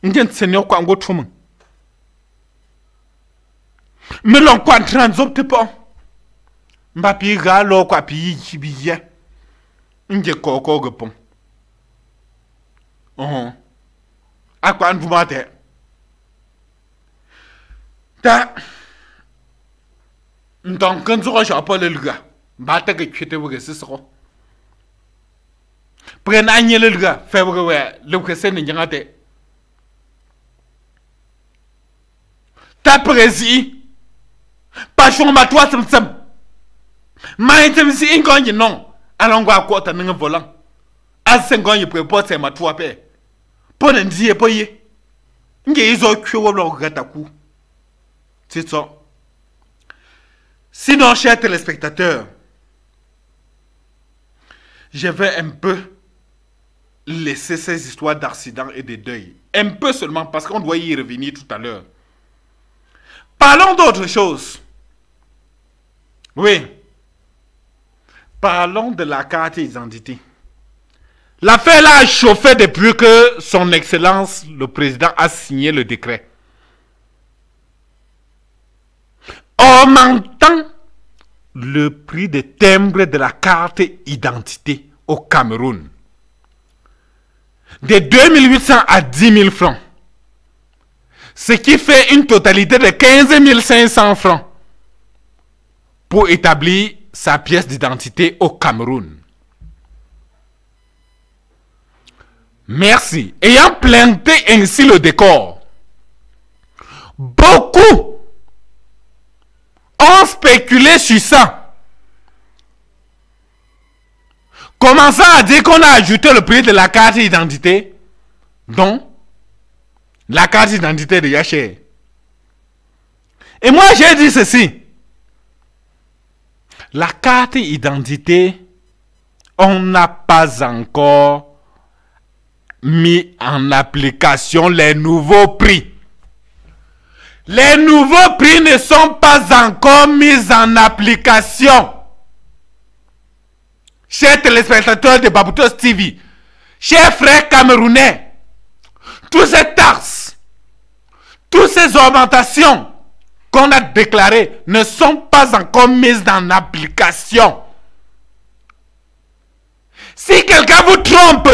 Un seigneur quoi, un tourment. Mais l'on quoi, transopte pas. Mbapi galo quoi, pi billet. Nje koko gepon. A quoi vous matez? Ta. Donc, quand tu reçois pas le gars, batte que tu te vois c'est ça. Prenez un le gars, fais voir le que c'est n'est pas. Ta prési. Pas chaud ma toi sam. Maïtem si inconnu non. Alors, on va quoi t'as un volant. À 5 ans, il peut porter ma toi paix. Pour ne dire pas y. Ils ont tué au gatakou. C'est ça. Sinon, chers téléspectateurs, je vais un peu laisser ces histoires d'accidents et de deuil. Un peu seulement, parce qu'on doit y revenir tout à l'heure. Parlons d'autre chose. Oui. Parlons de la carte d'identité. L'affaire là a chauffé depuis que son Excellence, le président, a signé le décret. Augmentant le prix de timbre de la carte d'identité au Cameroun. De 2800 à 10 000 francs. Ce qui fait une totalité de 15 500 francs pour établir sa pièce d'identité au Cameroun. Merci. Ayant planté ainsi le décor, beaucoup ont spéculé sur ça. Commençant à dire qu'on a ajouté le prix de la carte d'identité, dont la carte d'identité de Yaché. Et moi j'ai dit ceci. La carte d'identité, on n'a pas encore mis en application les nouveaux prix. Les nouveaux prix ne sont pas encore mis en application. Chers téléspectateurs de Baboutos TV, chers frères camerounais, toutes ces taxes, toutes ces augmentations qu'on a déclarées ne sont pas encore mises en application. Si quelqu'un vous trompe,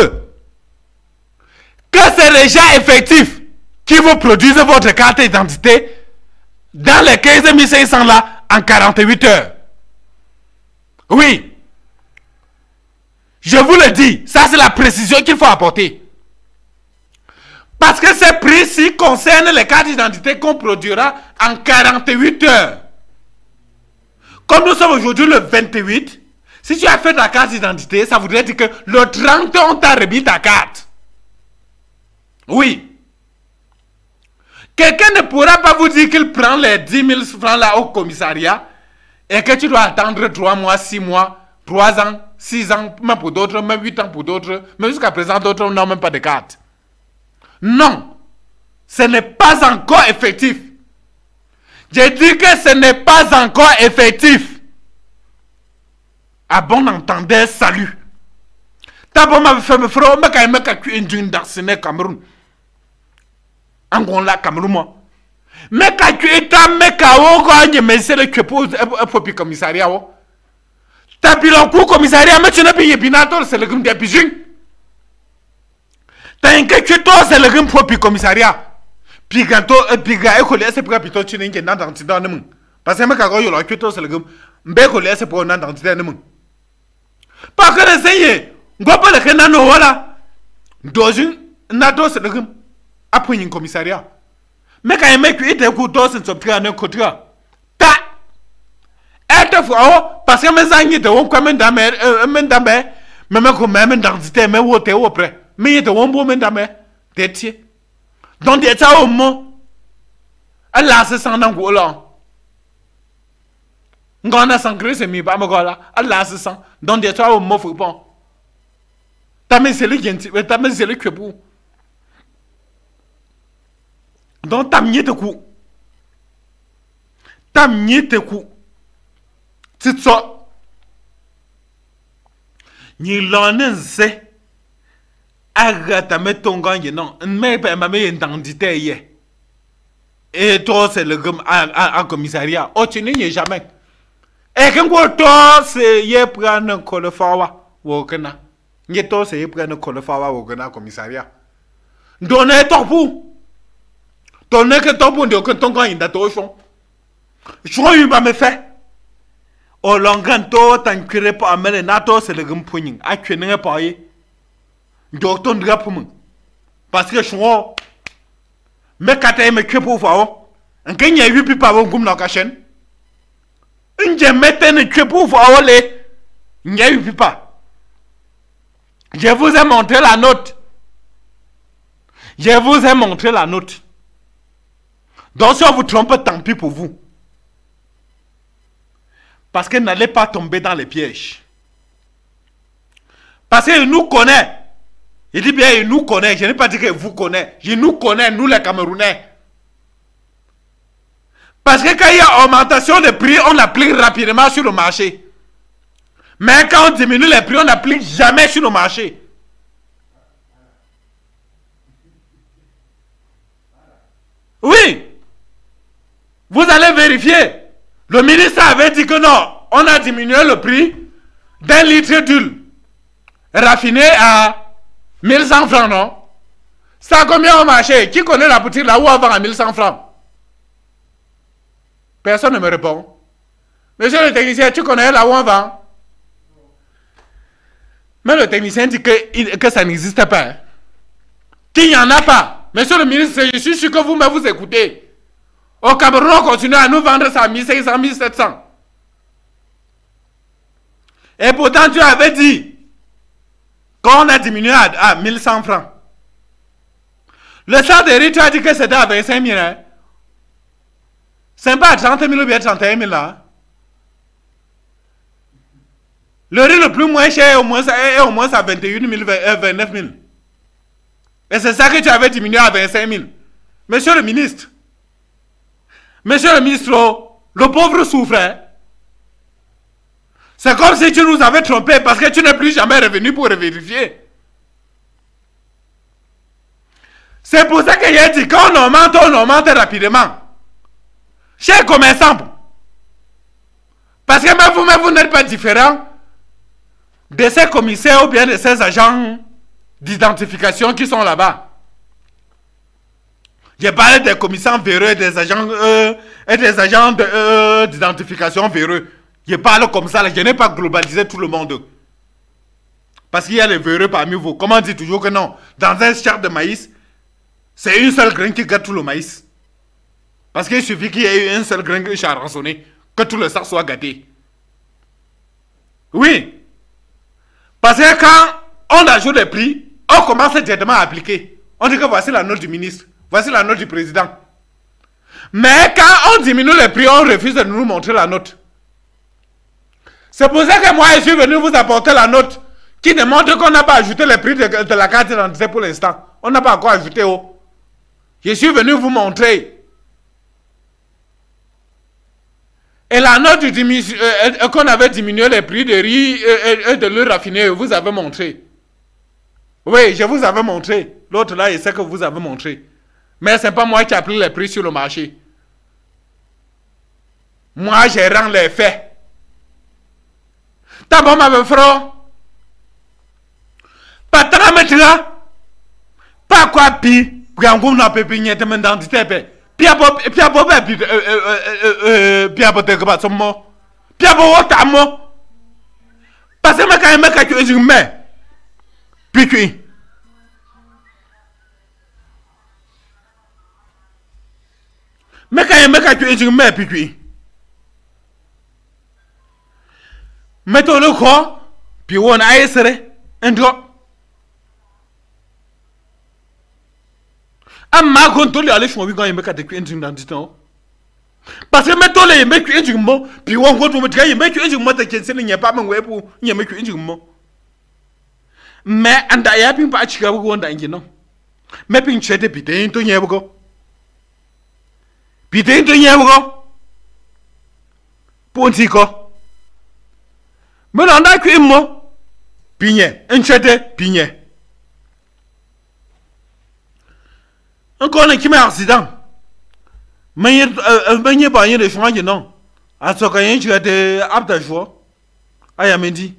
que c'est déjà effectif qui vous produisent votre carte d'identité dans les 15 500 là en 48 heures. Oui. Je vous le dis, ça c'est la précision qu'il faut apporter. Parce que ces prix-ci concernent les cartes d'identité qu'on produira en 48 heures. Comme nous sommes aujourd'hui le 28, si tu as fait ta carte d'identité, ça voudrait dire que le 30 on t'a remis ta carte. Oui. Quelqu'un ne pourra pas vous dire qu'il prend les 10 000 francs là au commissariat et que tu dois attendre 3 mois, 6 mois, 3 ans, 6 ans, même pour d'autres, même 8 ans pour d'autres, mais jusqu'à présent d'autres n'ont même pas de carte. Non, ce n'est pas encore effectif. J'ai dit que ce n'est pas encore effectif. À bon entendeur, salut. T'as bon ma femme frère, mais quand même une d'arsene Cameroun. Angola Cameroun moi. Mais quand tu es ta mec à Ogogne, mais c'est le que pour le commissariat. T'as pris le coup commissariat, mais tu n'as pas payé binator, c'est le gum des pigeons. T'as un que c'est le gum pour le commissariat. Puis quand tu es collé, c'est pour que tu n'aies pas d'identité dans le monde. Parce que quand tu es collé, c'est le gum. Mais collé, c'est pour une identité dans le monde. Parce que les seigneurs, on va pas le faire dans le voilà. Dozin, n'a-t-on c'est le gum. Après un commissariat. Mais quand il mec qui était couteau, c'est un petit côté. Ta! Et parce que mes amis étaient comme un dame, même comme même d'identité, mais où t'es auprès. Mais il était un bon dame, t'es. Donc, il était au mot. Allah se sent dans le là. On a sans gré, c'est mi pas me là. Allah se sent. Donc, il était au mot, faut pas. Tamezele genti, tamezele kwebu. Donc tamye te ku. Tamye te ku. Titso. Ni lonen se. Aga tametonga non. Mais ma me identité ye. Et toi c'est le gum à commissariat. Oh tu n'y es jamais. Et quand toi c'est ye prendre le fawa wokena. Nye toi c'est ye prendre le fawa wokena commissariat. Donner ton pour. Donner que ton pour de que ton gars inda to chon. Chon yu ba me fait. O longan to tan kire pa amele na to c'est le gum puning. A kwene pa ye. Docteur de pour moi. Parce que chon me kata me kwe pour fao. En kenya yu pi pa bon gum na ka chen. Je mettais ne que pour voir les. Il n'y a eu pas. Je vous ai montré la note. Je vous ai montré la note. Donc si on vous trompe, tant pis pour vous. Parce que n'allez pas tomber dans les pièges. Parce qu'il nous connaît. Il dit bien, il nous connaît. Je n'ai pas dit que vous connaît. Je nous connais, nous les Camerounais. Parce que quand il y a augmentation de prix, on l'applique rapidement sur le marché. Mais quand on diminue les prix, on n'applique jamais sur le marché. Oui. Vous allez vérifier. Le ministre avait dit que non, on a diminué le prix d'un litre d'huile raffinée à 1100 francs, non? Ça a combien au marché? Qui connaît la boutique là où on vend à 1100 francs? Personne ne me répond. Monsieur le technicien, tu connais là où on vend? Mais le technicien dit que ça n'existe pas. Qu'il n'y en a pas. Monsieur le ministre, je suis sûr que vous-même vous écoutez. Au Cameroun, on continue à nous vendre ça à 1500, 1700. Et pourtant, tu avais dit qu'on a diminué à 1100 francs. Le sac de riz, tu as dit que c'était à 25 000. Hein? C'est pas à 30 000 ou bien 31 000 là. Le riz le plus moins cher est au moins à 21 000, 29 000. Et c'est ça que tu avais diminué à 25 000. Monsieur le ministre, le pauvre souffre. Hein? C'est comme si tu nous avais trompé parce que tu n'es plus jamais revenu pour vérifier. C'est pour ça que j'ai dit qu'on augmente rapidement. Chers commerçants, parce que même vous-même, vous n'êtes pas différent de ces commissaires ou bien de ces agents d'identification qui sont là-bas. J'ai parlé des commissaires véreux et des agents d'identification véreux. Je parle comme ça, là. Je n'ai pas globalisé tout le monde. Parce qu'il y a les véreux parmi vous. Comment on dit toujours que non? Dans un champ de maïs, c'est une seule graine qui gâte tout le maïs. Parce qu'il suffit qu'il y ait un seul grain qui a rançonné, que tout le sac soit gâté. Oui. Parce que quand on ajoute les prix, on commence directement à appliquer. On dit que voici la note du ministre, voici la note du président. Mais quand on diminue les prix, on refuse de nous montrer la note. C'est pour ça que moi, je suis venu vous apporter la note qui démontre qu'on n'a pas ajouté les prix de la carte d'identité pour l'instant. On n'a pas encore ajouté. Oh. Je suis venu vous montrer. Et la note qu'on avait diminué les prix de riz et de l'huile raffinée, vous avez montré. Oui, je vous avais montré. L'autre là, il sait que vous avez montré. Mais ce n'est pas moi qui ai pris les prix sur le marché. Moi, je rends les faits. T'as bon, ma frère? Pas tant maintenant. Pas quoi pire. Pour n'a pas pu n'y être dans le Pia bo te gaba somo. Pia bo wota mo. Parce que quand même quand tu es humain. Puis tu. Mais quand même quand tu es humain puis tu. Mettons le corps puis on a essayé un drop. Amma contrôle aller choisir quand il me cate que dans du temps parce que mettons les mecs que du mot puis on compte me dire mecs que du mot te qu'il n'y a pas mon web pour n'y a mecs que du mot Mais anda ya pin pa chika bugo nda ngino. Me pin chete pite to nyebugo. Pite to nyebugo. Ponti ko. Me nda ku immo. Pinye, enchete pinye. Encore un qui met accident. Mais il pas de chemin non. À ce que tu as été apte à jouer. Ah, il m'a dit.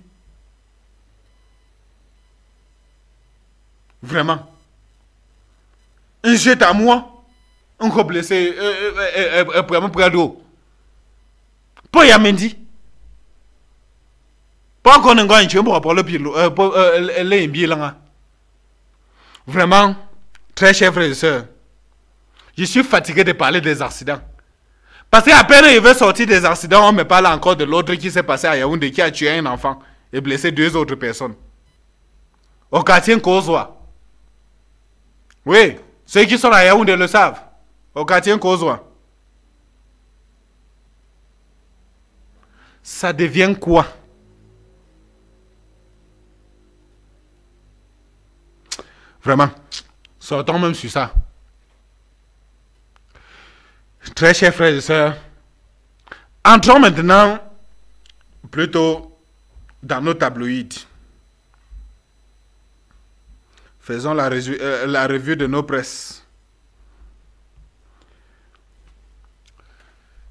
Vraiment. Un jet à moi. Un coup blessé. Vraiment près d'eau. Pas il m'a dit. Pas encore un gars qui pour le pied. Les billes là. Vraiment. Très chers frères et sœurs. Je suis fatigué de parler des accidents. Parce qu'à peine il veut sortir des accidents, on me parle encore de l'autre qui s'est passé à Yaoundé, qui a tué un enfant et blessé 2 autres personnes. Au quartier Kozwa. Oui, ceux qui sont à Yaoundé le savent. Au quartier Kozwa. Ça devient quoi? Vraiment. Sortons même sur ça. Très chers frères et sœurs, entrons maintenant plutôt dans nos tabloïds. Faisons la revue de nos presses.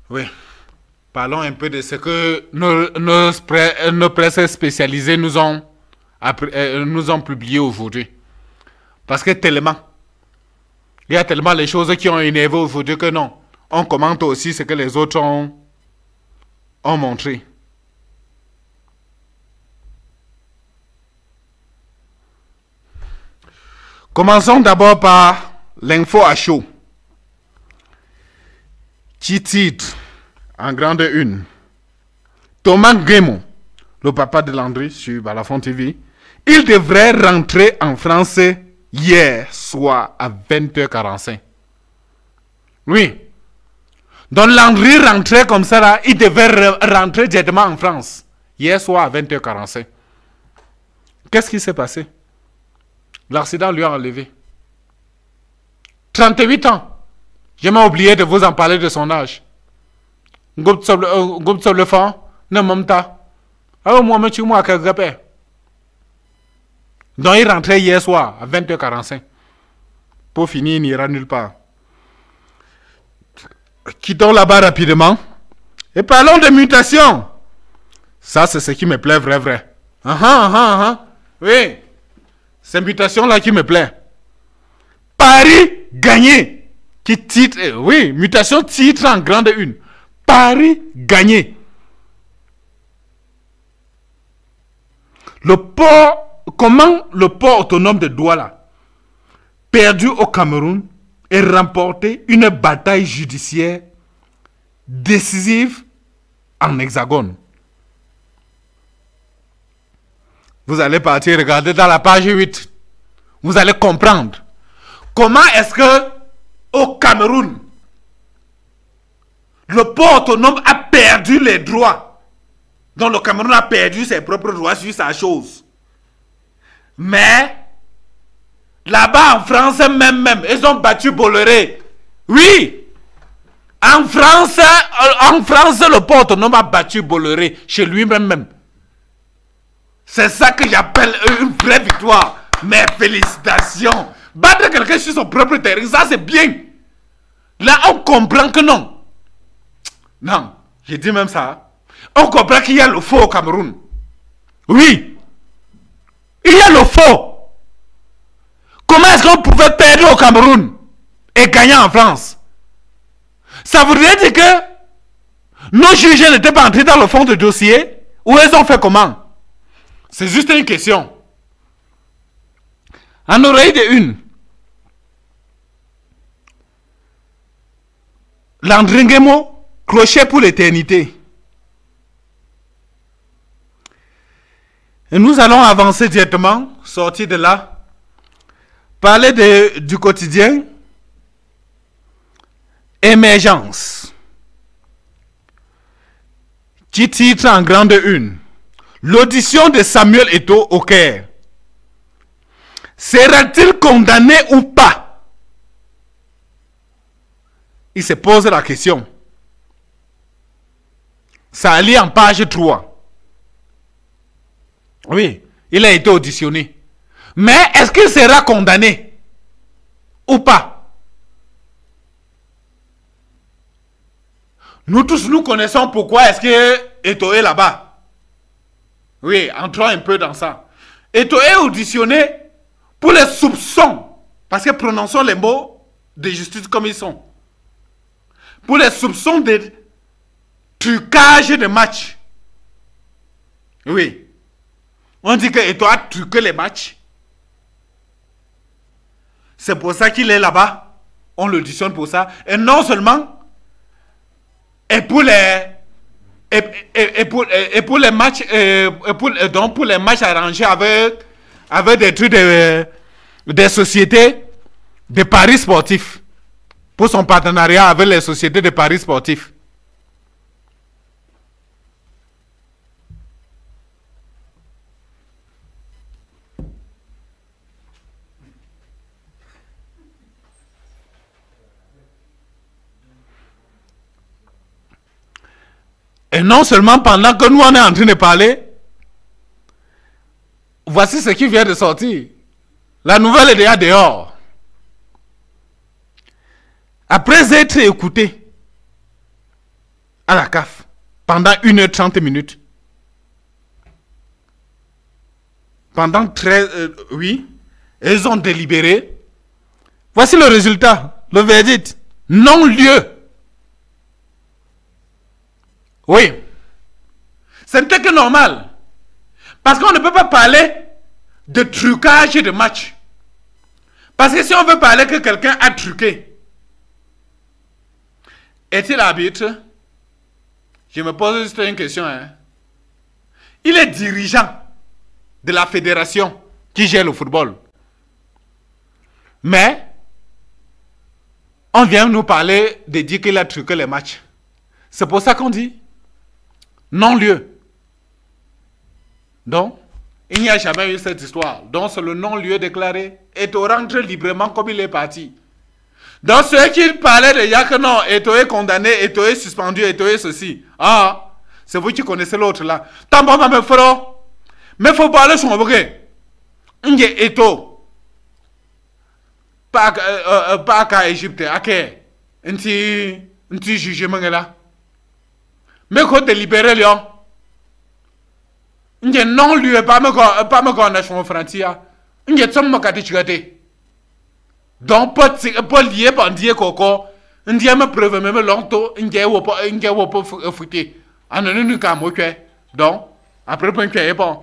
Oui. Parlons un peu de ce que nos presses spécialisées nous ont publié aujourd'hui. Parce que tellement, il y a tellement les choses qui ont énervé aujourd'hui que non. On commente aussi ce que les autres ont montré. Commençons d'abord par l'info à chaud. Qui titre en grande une. Thomas Guémon, le papa de Landry sur Balafon TV, il devrait rentrer en France hier soir à 20h45. Oui. Donc Landry rentrait comme ça là, il devait rentrer directement en France. Hier soir à 20h45. Qu'est-ce qui s'est passé? L'accident lui a enlevé 38 ans. J'ai même oublié de vous en parler de son âge. Donc il rentrait hier soir à 20h45. Pour finir, il n'ira nulle part. Quittons là-bas rapidement. Et parlons de mutation. Ça, c'est ce qui me plaît vrai. Oui. C'est mutation-là qui me plaît. Paris gagné. Qui titre, oui, mutation titre en grande une. Paris gagné. Comment le port autonome de Douala, perdu au Cameroun, et remporté une bataille judiciaire décisive en Hexagone. Vous allez partir regarder dans la page 8. Vous allez comprendre comment est-ce que au Cameroun, le port autonome a perdu les droits. Donc le Cameroun a perdu ses propres droits sur sa chose. Mais là-bas en France même, ils ont battu Bolloré. Oui. En France, le port autonome a battu Bolloré chez lui-même. C'est ça que j'appelle une vraie victoire. Mes félicitations. Battre quelqu'un sur son propre terrain, ça c'est bien. Là, on comprend que non. Non, j'ai dit même ça. On comprend qu'il y a le faux au Cameroun. Oui. Il y a le faux. Comment est-ce qu'on pouvait perdre au Cameroun et gagner en France? Ça voudrait dire que nos juges n'étaient pas entrés dans le fond du dossier ou ils ont fait comment? C'est juste une question. En oreille de une. Landry Nguemo, clocher pour l'éternité. Et nous allons avancer directement, sortir de là, parler du quotidien. Émergence. Qui titre en grande une. L'audition de Samuel Eto'o au Caire. Sera-t-il condamné ou pas? Il se pose la question. Ça lit en page 3. Oui, il a été auditionné. Mais est-ce qu'il sera condamné ou pas? Nous tous, nous connaissons pourquoi est-ce que Eto'o est là-bas. Oui, entrons un peu dans ça. Eto'o est auditionné pour les soupçons. Parce que prononçons les mots de justice comme ils sont. Pour les soupçons de trucage de match. Oui. On dit que Eto'o a truqué les matchs. C'est pour ça qu'il est là-bas. On l'auditionne pour ça. Et non seulement, et pour les matchs, donc pour les matchs arrangés avec des trucs des sociétés de paris sportifs. Pour son partenariat avec les sociétés de paris sportifs. Et non seulement pendant que nous on est en train de parler, voici ce qui vient de sortir. La nouvelle est déjà dehors. Après être écouté à la CAF pendant 1h30 minutes, pendant 13, oui, ils ont délibéré. Voici le résultat, le verdict. Non-lieu. Oui. Ce n'était que normal. Parce qu'on ne peut pas parler de trucage de match. Parce que si on veut parler que quelqu'un a truqué, est-il arbitre? Je me pose juste une question. Hein. Il est dirigeant de la fédération qui gère le football. Mais, on vient nous parler de dire qu'il a truqué les matchs. C'est pour ça qu'on dit non-lieu. Donc, il n'y a jamais eu cette histoire. Donc, c'est le non-lieu déclaré. Eto'o rentre librement comme il est parti. Donc, ceux qui parlaient déjà que non, Eto'o est condamné, Eto'o est suspendu, Eto'o est ceci. Ah, c'est vous qui connaissez l'autre là. Tant bon, mais frère, mais il faut parler sur mon bouquet. Il y a Eto'o. Pas qu'à Égypte, à quai. Un petit jugement là. Mais qu'on délibéré, Lyon. Il y a non-lieu, pas me connaître son frontière. Il y a tout le monde qui a dit. Donc, pas lié, pas dire coco. Il y a me preuve, même longtemps, il y a pas foutu. En un cas, moi, donc, après, point que est bon.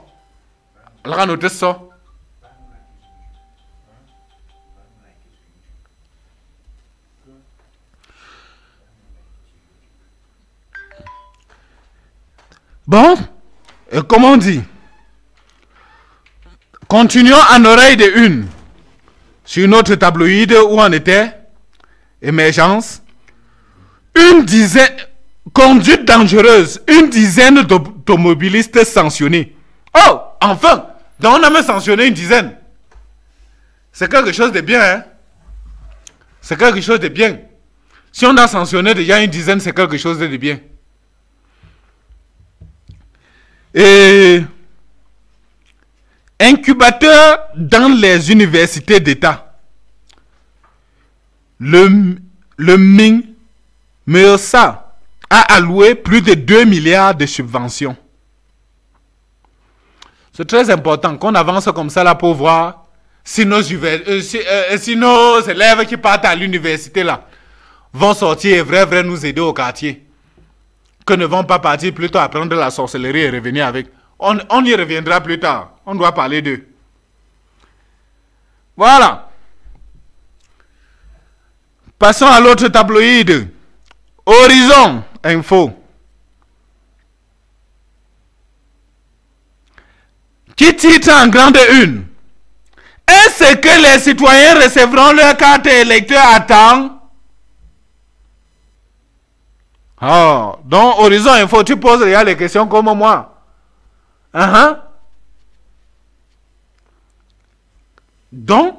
Là, on note ça. Bon, et comme on dit, continuons en oreille de une. Sur notre tabloïd où on était, émergence, une dizaine, conduite dangereuse, une dizaine d'automobilistes sanctionnés. Oh, enfin, donc on a même sanctionné une dizaine. C'est quelque chose de bien, hein. C'est quelque chose de bien. Si on a sanctionné déjà une dizaine, c'est quelque chose de bien. Et incubateur dans les universités d'État. Le MERSA a alloué plus de 2 milliards de subventions. C'est très important qu'on avance comme ça là pour voir si nos élèves qui partent à l'université là vont sortir et vrai nous aider au quartier. Que ne vont pas partir plutôt apprendre la sorcellerie et revenir avec. On y reviendra plus tard. On doit parler d'eux. Voilà. Passons à l'autre tabloïd. Horizon Info. Qui titre en grande une? Est-ce que les citoyens recevront leur carte électeur à temps? Oh, donc Horizon Info, tu poses déjà les questions comme moi. Donc,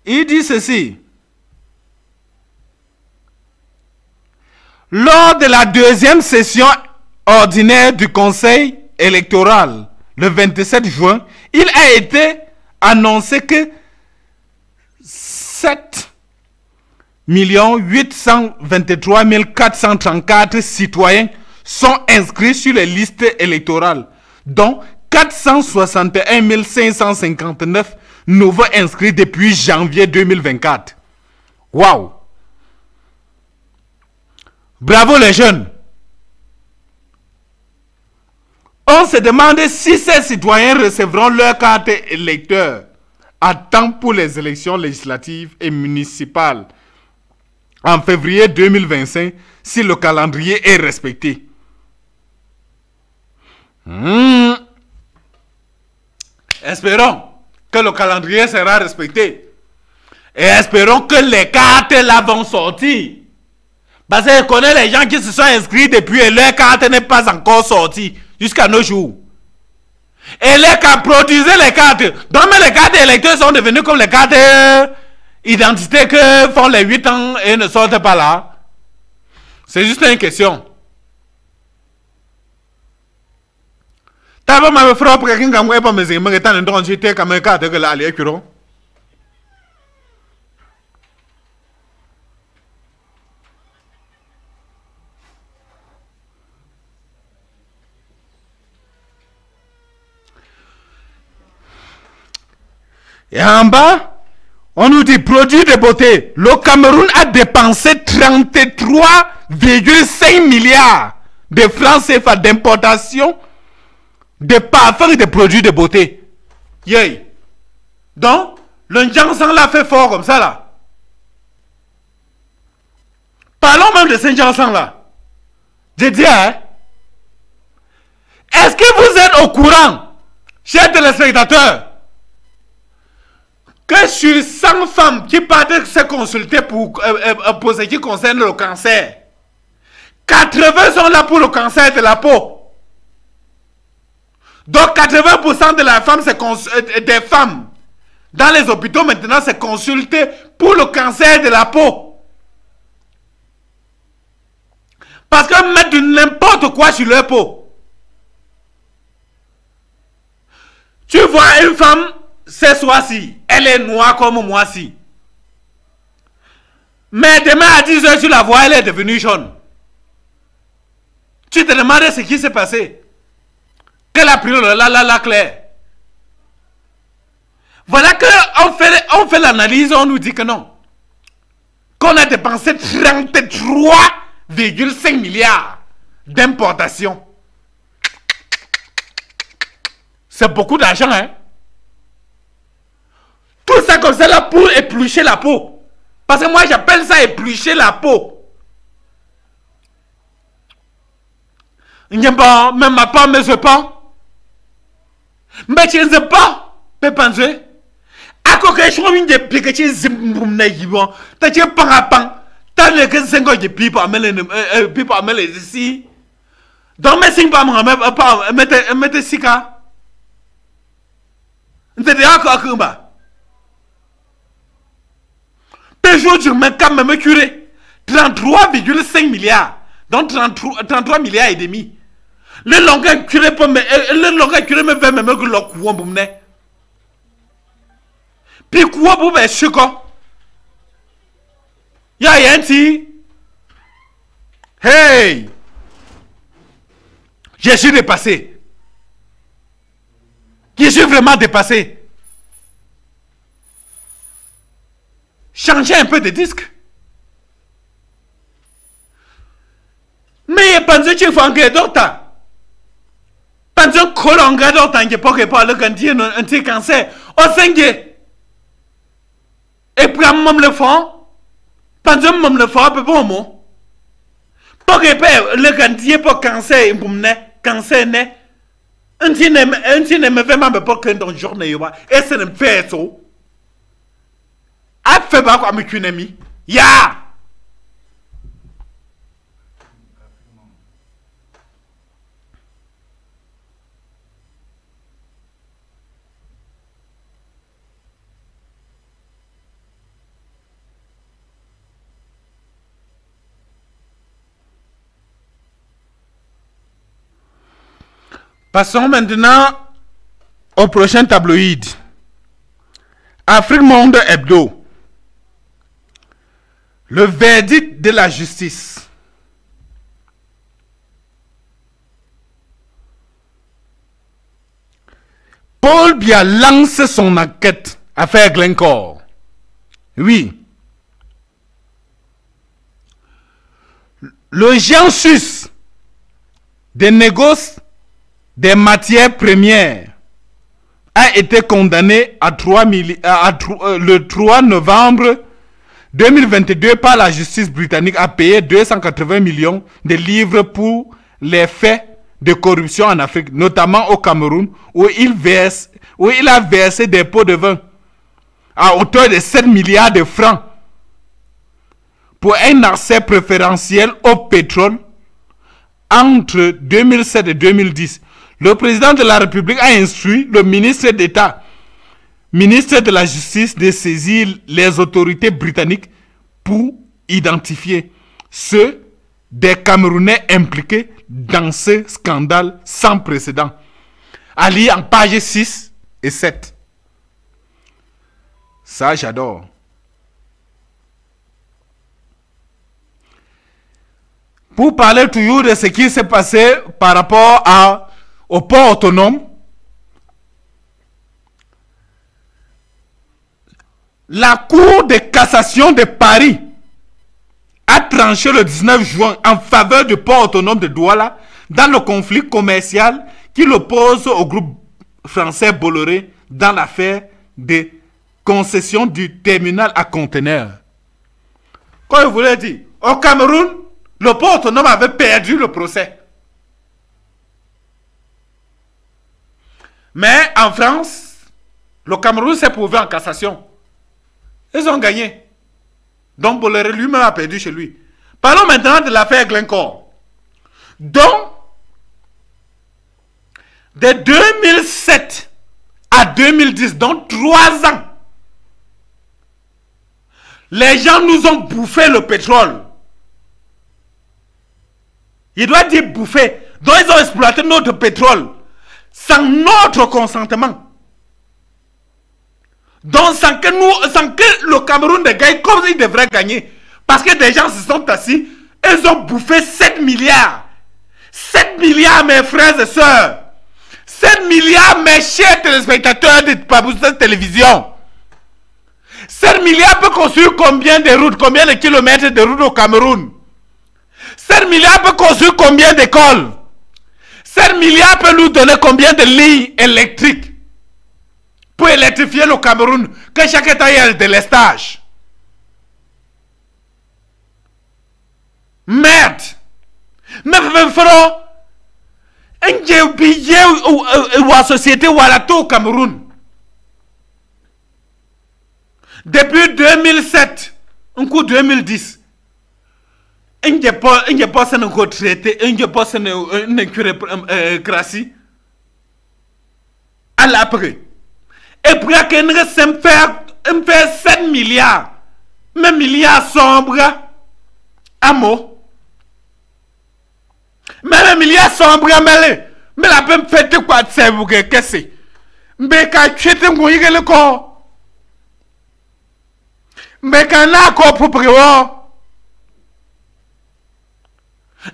il dit ceci. Lors de la deuxième session ordinaire du Conseil électoral, le 27 juin, il a été annoncé que 7 823 434 citoyens sont inscrits sur les listes électorales, dont 461 559 nouveaux inscrits depuis janvier 2024. Waouh! Bravo les jeunes! On se demande si ces citoyens recevront leur carte électeur à temps pour les élections législatives et municipales en février 2025 si le calendrier est respecté. Espérons que le calendrier sera respecté. Et espérons que les cartes là vont sortir. Parce que je connais les gens qui se sont inscrits depuis et leur carte n'est pas encore sortie jusqu'à nos jours. Et les cartes produisaient les cartes. Donc mais les cartes électeurs sont devenues comme les cartes identité que font les 8 ans et ne sortent pas là. C'est juste une question. T'as ma frère pour quelqu'un qui pas mes amis, t'as un don j'étais comme un carte que là les curons. Et en bas, on nous dit produits de beauté. Le Cameroun a dépensé 33,5 milliards de francs CFA d'importation de parfums et de produits de beauté. Yeah. Donc, le Jansan l'a fait fort comme ça là. Parlons même de ce Jansan là. Je dis, hein, est-ce que vous êtes au courant, chers téléspectateurs, que sur 100 femmes qui partent se consulter pour ce qui concerne le cancer, 80 sont là pour le cancer de la peau. Donc 80% de la femme, des femmes dans les hôpitaux maintenant se consultent pour le cancer de la peau. Parce qu'ils mettent n'importe quoi sur leur peau. Tu vois une femme, ce soir-ci, elle est noire comme moi-ci. Mais demain à 10h, tu la vois, elle est devenue jaune. Tu te demandes ce qui s'est passé. Qu'elle a pris la claire. Voilà qu'on fait l'analyse, on nous dit que non. Qu'on a dépensé 33,5 milliards d'importation. C'est beaucoup d'argent, hein. Tout ça comme ça là pour éplucher la peau. Parce que moi j'appelle ça éplucher la peau. Nyamba, même ma part, mais je pas. Mais tu ne sais pas. Mais pensez. À quoi que je suis de piquer, tu sais, bon. T'as tu pas à pan. T'as le que 5 ans de pipe à mêler ici. Dans mes 5 pas, mettez sika. T'es encore comme ça. Toujours, je mets quand même curé. 33,5 milliards. Donc 33 milliards et demi. Le langage curé me fait même que le courant pour me. Puis quoi pour me choquer? Y'a un petit. Hey! Je suis dépassé. Je suis vraiment dépassé. Changer un peu de disque. Mais pensez que tu fais un gars d'autre. Pensez que un gars d'autre qui peut pas le candidat un petit cancer. Au 5 et puis même le fond. Pensez même le fond, peu bon mot. Pour que le candidat pour cancer, cancer né. Un petit ne me fait même pas que dans journée. Et c'est un fait ça. A fait pas comme une amie. Ya! Passons maintenant au prochain tabloïd. Afrique Monde Hebdo. Le verdict de la justice. Paul Biya lance son enquête, affaire Glencore. Oui. Le géant suisse des négoces des matières premières a été condamné le 3 novembre 2022 par la justice britannique à payer 280 millions de livres pour les faits de corruption en Afrique, notamment au Cameroun, où il a versé des pots de vin à hauteur de 7 milliards de francs pour un accès préférentiel au pétrole entre 2007 et 2010. Le président de la République a instruit le ministre d'État, ministre de la Justice, de saisir les autorités britanniques pour identifier ceux des Camerounais impliqués dans ce scandale sans précédent. À lire en pages 6 et 7. Ça, j'adore. Pour parler toujours de ce qui s'est passé par rapport au port autonome, la Cour de cassation de Paris a tranché le 19 juin en faveur du port autonome de Douala dans le conflit commercial qui l'oppose au groupe français Bolloré dans l'affaire de concession du terminal à conteneurs. Comme je vous l'ai dit, au Cameroun, le port autonome avait perdu le procès. Mais en France, le Cameroun s'est prouvé en cassation. Ils ont gagné. Donc Bolloré lui-même a perdu chez lui. Parlons maintenant de l'affaire Glencore. Donc, de 2007 à 2010, donc 3 ans, les gens nous ont bouffé le pétrole. Il doit dire bouffer. Donc ils ont exploité notre pétrole sans notre consentement. Donc sans que le Cameroun gagne comme il devrait gagner. Parce que des gens se sont assis, ils ont bouffé 7 milliards. 7 milliards mes frères et sœurs. 7 milliards mes chers téléspectateurs de Paboussa Télévision. 7 milliards peut construire combien de routes, combien de kilomètres de routes au Cameroun? 7 milliards peut construire combien d'écoles? 7 milliards peut nous donner combien de lignes électriques pour électrifier le Cameroun, que chaque État ait de l'estage? Merde! Mais frère, un billet ou la société ou à la tour au Cameroun. Depuis 2007, un coup 2010, il n'y a pas de retraité, il n'y a pas de crassi. À l'après. Et puis, il y a fait 7 milliards. Mais milliards sombres. À mot. Mais les milliards sombres, mais la peine fait quoi de ça, vous qu'est-ce que c'est? Mais quand tu es le corps. Mais quand on a encore pour prévoir,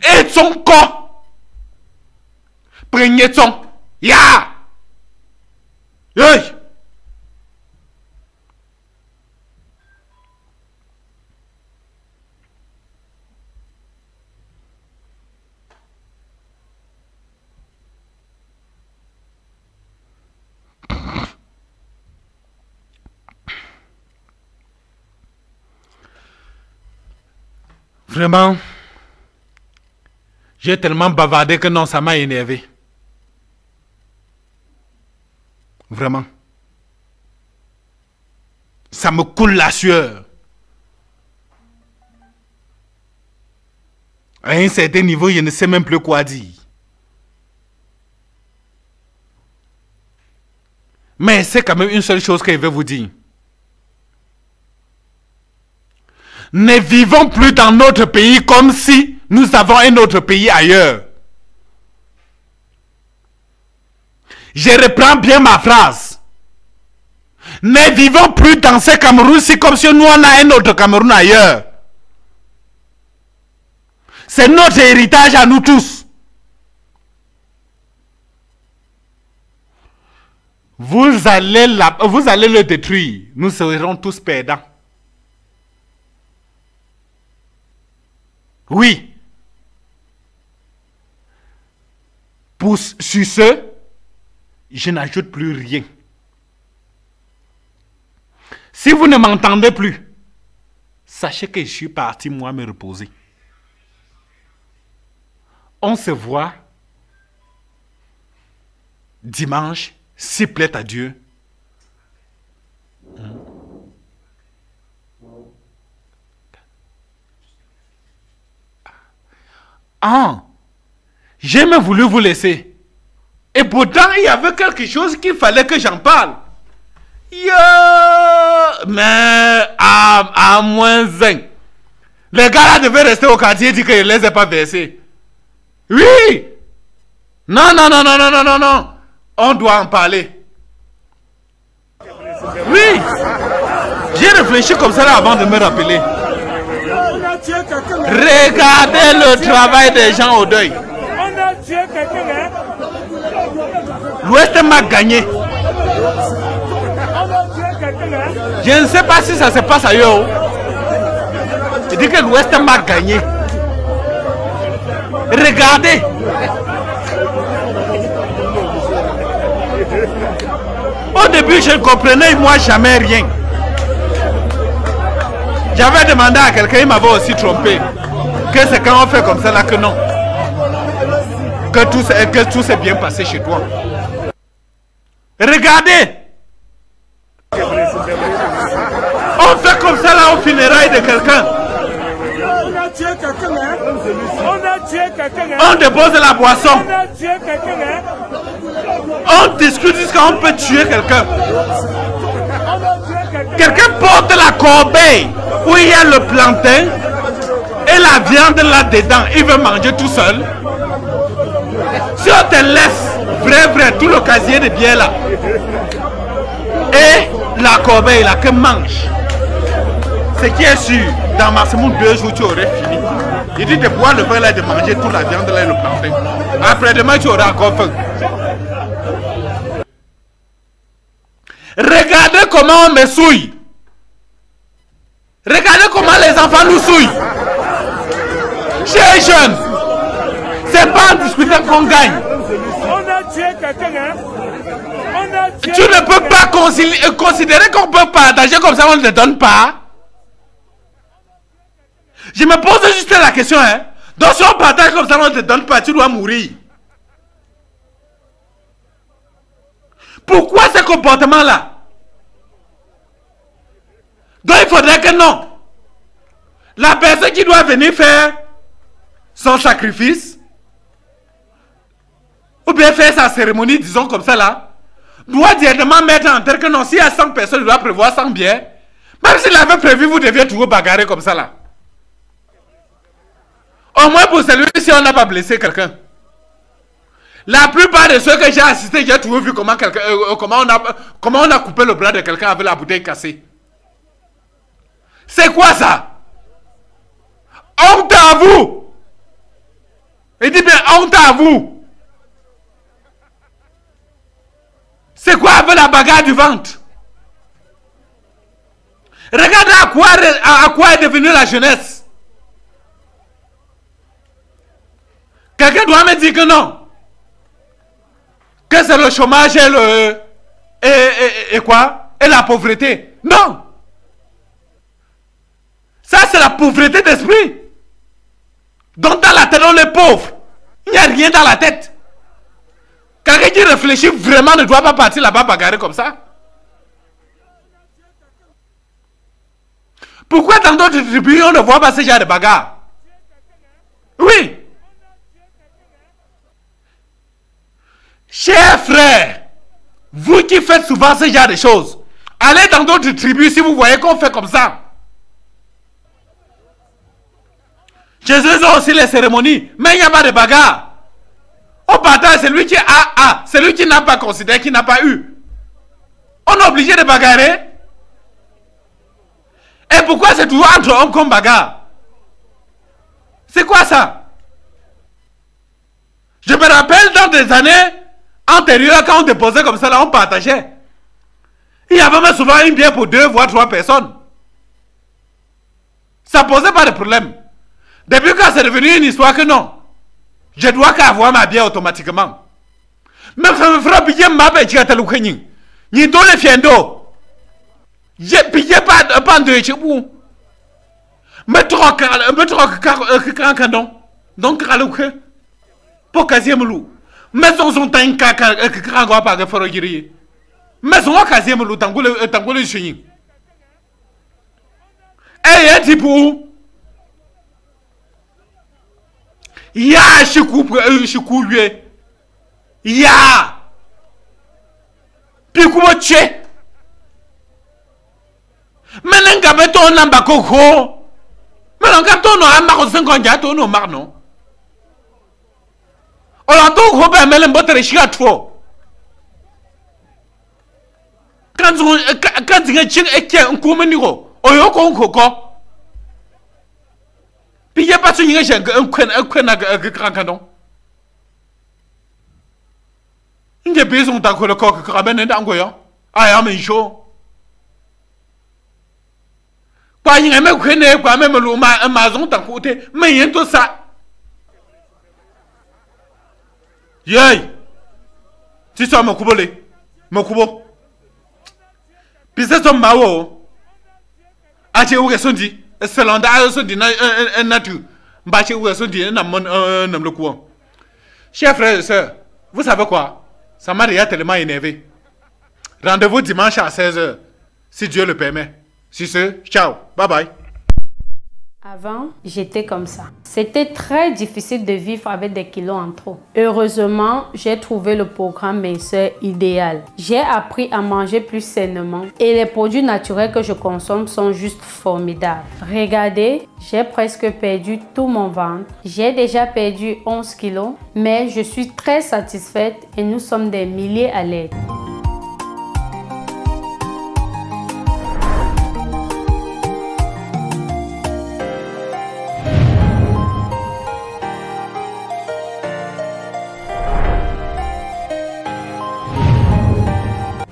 et son corps, prenez son, ya, hey. Vraiment, j'ai tellement bavardé que non, ça m'a énervé. Vraiment. Ça me coule la sueur. À un certain niveau, je ne sais même plus quoi dire. Mais c'est quand même une seule chose que je vais vous dire. Ne vivons plus dans notre pays comme si nous avons un autre pays ailleurs. Je reprends bien ma phrase. Ne vivons plus dans ce Cameroun-ci comme si nous on a un autre Cameroun ailleurs. C'est notre héritage à nous tous. Vous allez le détruire. Nous serons tous perdants. Oui. Sur ce, je n'ajoute plus rien. Si vous ne m'entendez plus, sachez que je suis parti moi me reposer. On se voit dimanche, s'il plaît à Dieu. Ah, j'ai même voulu vous laisser. Et pourtant, il y avait quelque chose qu'il fallait que j'en parle. Mais à moins 1. Les gars là devaient rester au quartier et dire que je ne les ai pas versés. Oui. Non. On doit en parler. Oui. J'ai réfléchi comme ça là avant de me rappeler. Regardez le travail des gens au deuil. L'Ouest m'a gagné. Je ne sais pas si ça se passe ailleurs. Je dis que l'Ouest m'a gagné. Regardez. Au début, je ne comprenais moi jamais rien. J'avais demandé à quelqu'un, il m'avait aussi trompé. Que c'est quand on fait comme ça là que non. Que tout s'est bien passé chez toi. Regardez. On fait comme ça là au funérailles de quelqu'un. On dépose la boisson. On discute jusqu'à on peut tuer quelqu'un. Quelqu'un porte la corbeille où il y a le plantain et la viande là-dedans. Il veut manger tout seul. Si on te laisse vrai, tout le casier de bière là et la corbeille là que mange, ce qui est sûr, dans maximum 2 jours tu aurais fini. Il dit de boire le vin là et de manger toute la viande là et le plantain. Après demain tu auras encore faim. Regardez comment on me souille. Regardez comment les enfants nous souillent. Chez les jeunes, c'est pas en discutant qu'on gagne. Tu ne peux pas considérer qu'on peut partager comme ça, on ne te donne pas. Je me pose juste la question, hein. Donc si on partage comme ça, on ne te donne pas, tu dois mourir. Pourquoi ce comportement-là? Donc il faudrait que non. La personne qui doit venir faire son sacrifice, ou bien faire sa cérémonie, disons comme ça là, doit directement mettre en terre que non, s'il y a 100 personnes, il doit prévoir 100 biens. Même s'il avait prévu, vous deviez toujours bagarrer comme ça là. Au moins pour celui-ci, on n'a pas blessé quelqu'un. La plupart de ceux que j'ai assistés, j'ai toujours vu comment on a coupé le bras de quelqu'un avec la bouteille cassée. C'est quoi ça? Honte à vous! Il dit bien honte à vous! C'est quoi avec la bagarre du ventre? Regardez à quoi est devenue la jeunesse. Quelqu'un doit me dire que non. Que c'est le chômage et quoi? Et la pauvreté. Non. Ça c'est la pauvreté d'esprit. Donc dans la tête on est pauvre. Il n'y a rien dans la tête. Quelqu'un qui réfléchit vraiment ne doit pas partir là-bas bagarrer comme ça. Pourquoi dans d'autres tribus on ne voit pas ce genre de bagarre? Oui. Chers frères, vous qui faites souvent ce genre de choses, allez dans d'autres tribus si vous voyez qu'on fait comme ça. Chez eux ont aussi les cérémonies, mais il n'y a pas de bagarre. On partage celui qui a, celui qui n'a pas considéré, qui n'a pas eu. On est obligé de bagarrer. Et pourquoi c'est toujours entre hommes qu'on bagarre? C'est quoi ça? Je me rappelle dans des années antérieures, quand on déposait comme ça, là, on partageait. Il y avait même souvent une bière pour 2 voire 3 personnes. Ça posait pas de problème. Depuis quand c'est devenu une histoire que non, je dois qu'avoir ma bière automatiquement. Même si je me ferai payer ma bière, je vais te le ni dans les fiendo. J'ai payé pas de chez vous. Me troque canon. Donc, pour quasi me loup. Mais on sont un caca que craque pas de forogiri. Mais on a quasi me loup, tangoule le chien. Eh, un petit peu. Ya, je coupe, ya. Puis comment tu es? Mais n'enga pas ton namba coco. Mais n'enga ton nom à marron 50 ans, ton nom marnon. On entend qu'on peut mettre un botte de chien à toi. Quand tu es chien et qu'il y a un communico, on y a un coco. Puis il n'y a pas de chien, un crancadon. Il y a besoin d'un coup de coq qui ramène un angoyant. Ah, un chaud. Pas y a même que pas même le maison d'un côté, mais il y a tout ça. Yay! Tu sais, mon coubolé, mon coubo. Puis c'est son mao. Ah, tu es où est-ce qu'on dit? C'est l'endroit où est-ce qu'on dit un nature. Bah, tu es où est-ce qu'on dit un le courant. Chers frères et sœurs, vous savez quoi? Ça m'a déjà tellement énervé. Rendez-vous dimanche à 16h, si Dieu le permet. Si ce, ciao, bye bye. Avant, j'étais comme ça. C'était très difficile de vivre avec des kilos en trop. Heureusement, j'ai trouvé le programme minceur idéal. J'ai appris à manger plus sainement et les produits naturels que je consomme sont juste formidables. Regardez, j'ai presque perdu tout mon ventre. J'ai déjà perdu 11 kilos, mais je suis très satisfaite et nous sommes des milliers à l'aide.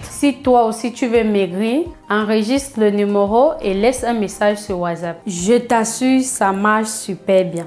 Si toi aussi tu veux maigrir, enregistre le numéro et laisse un message sur WhatsApp. Je t'assure, ça marche super bien.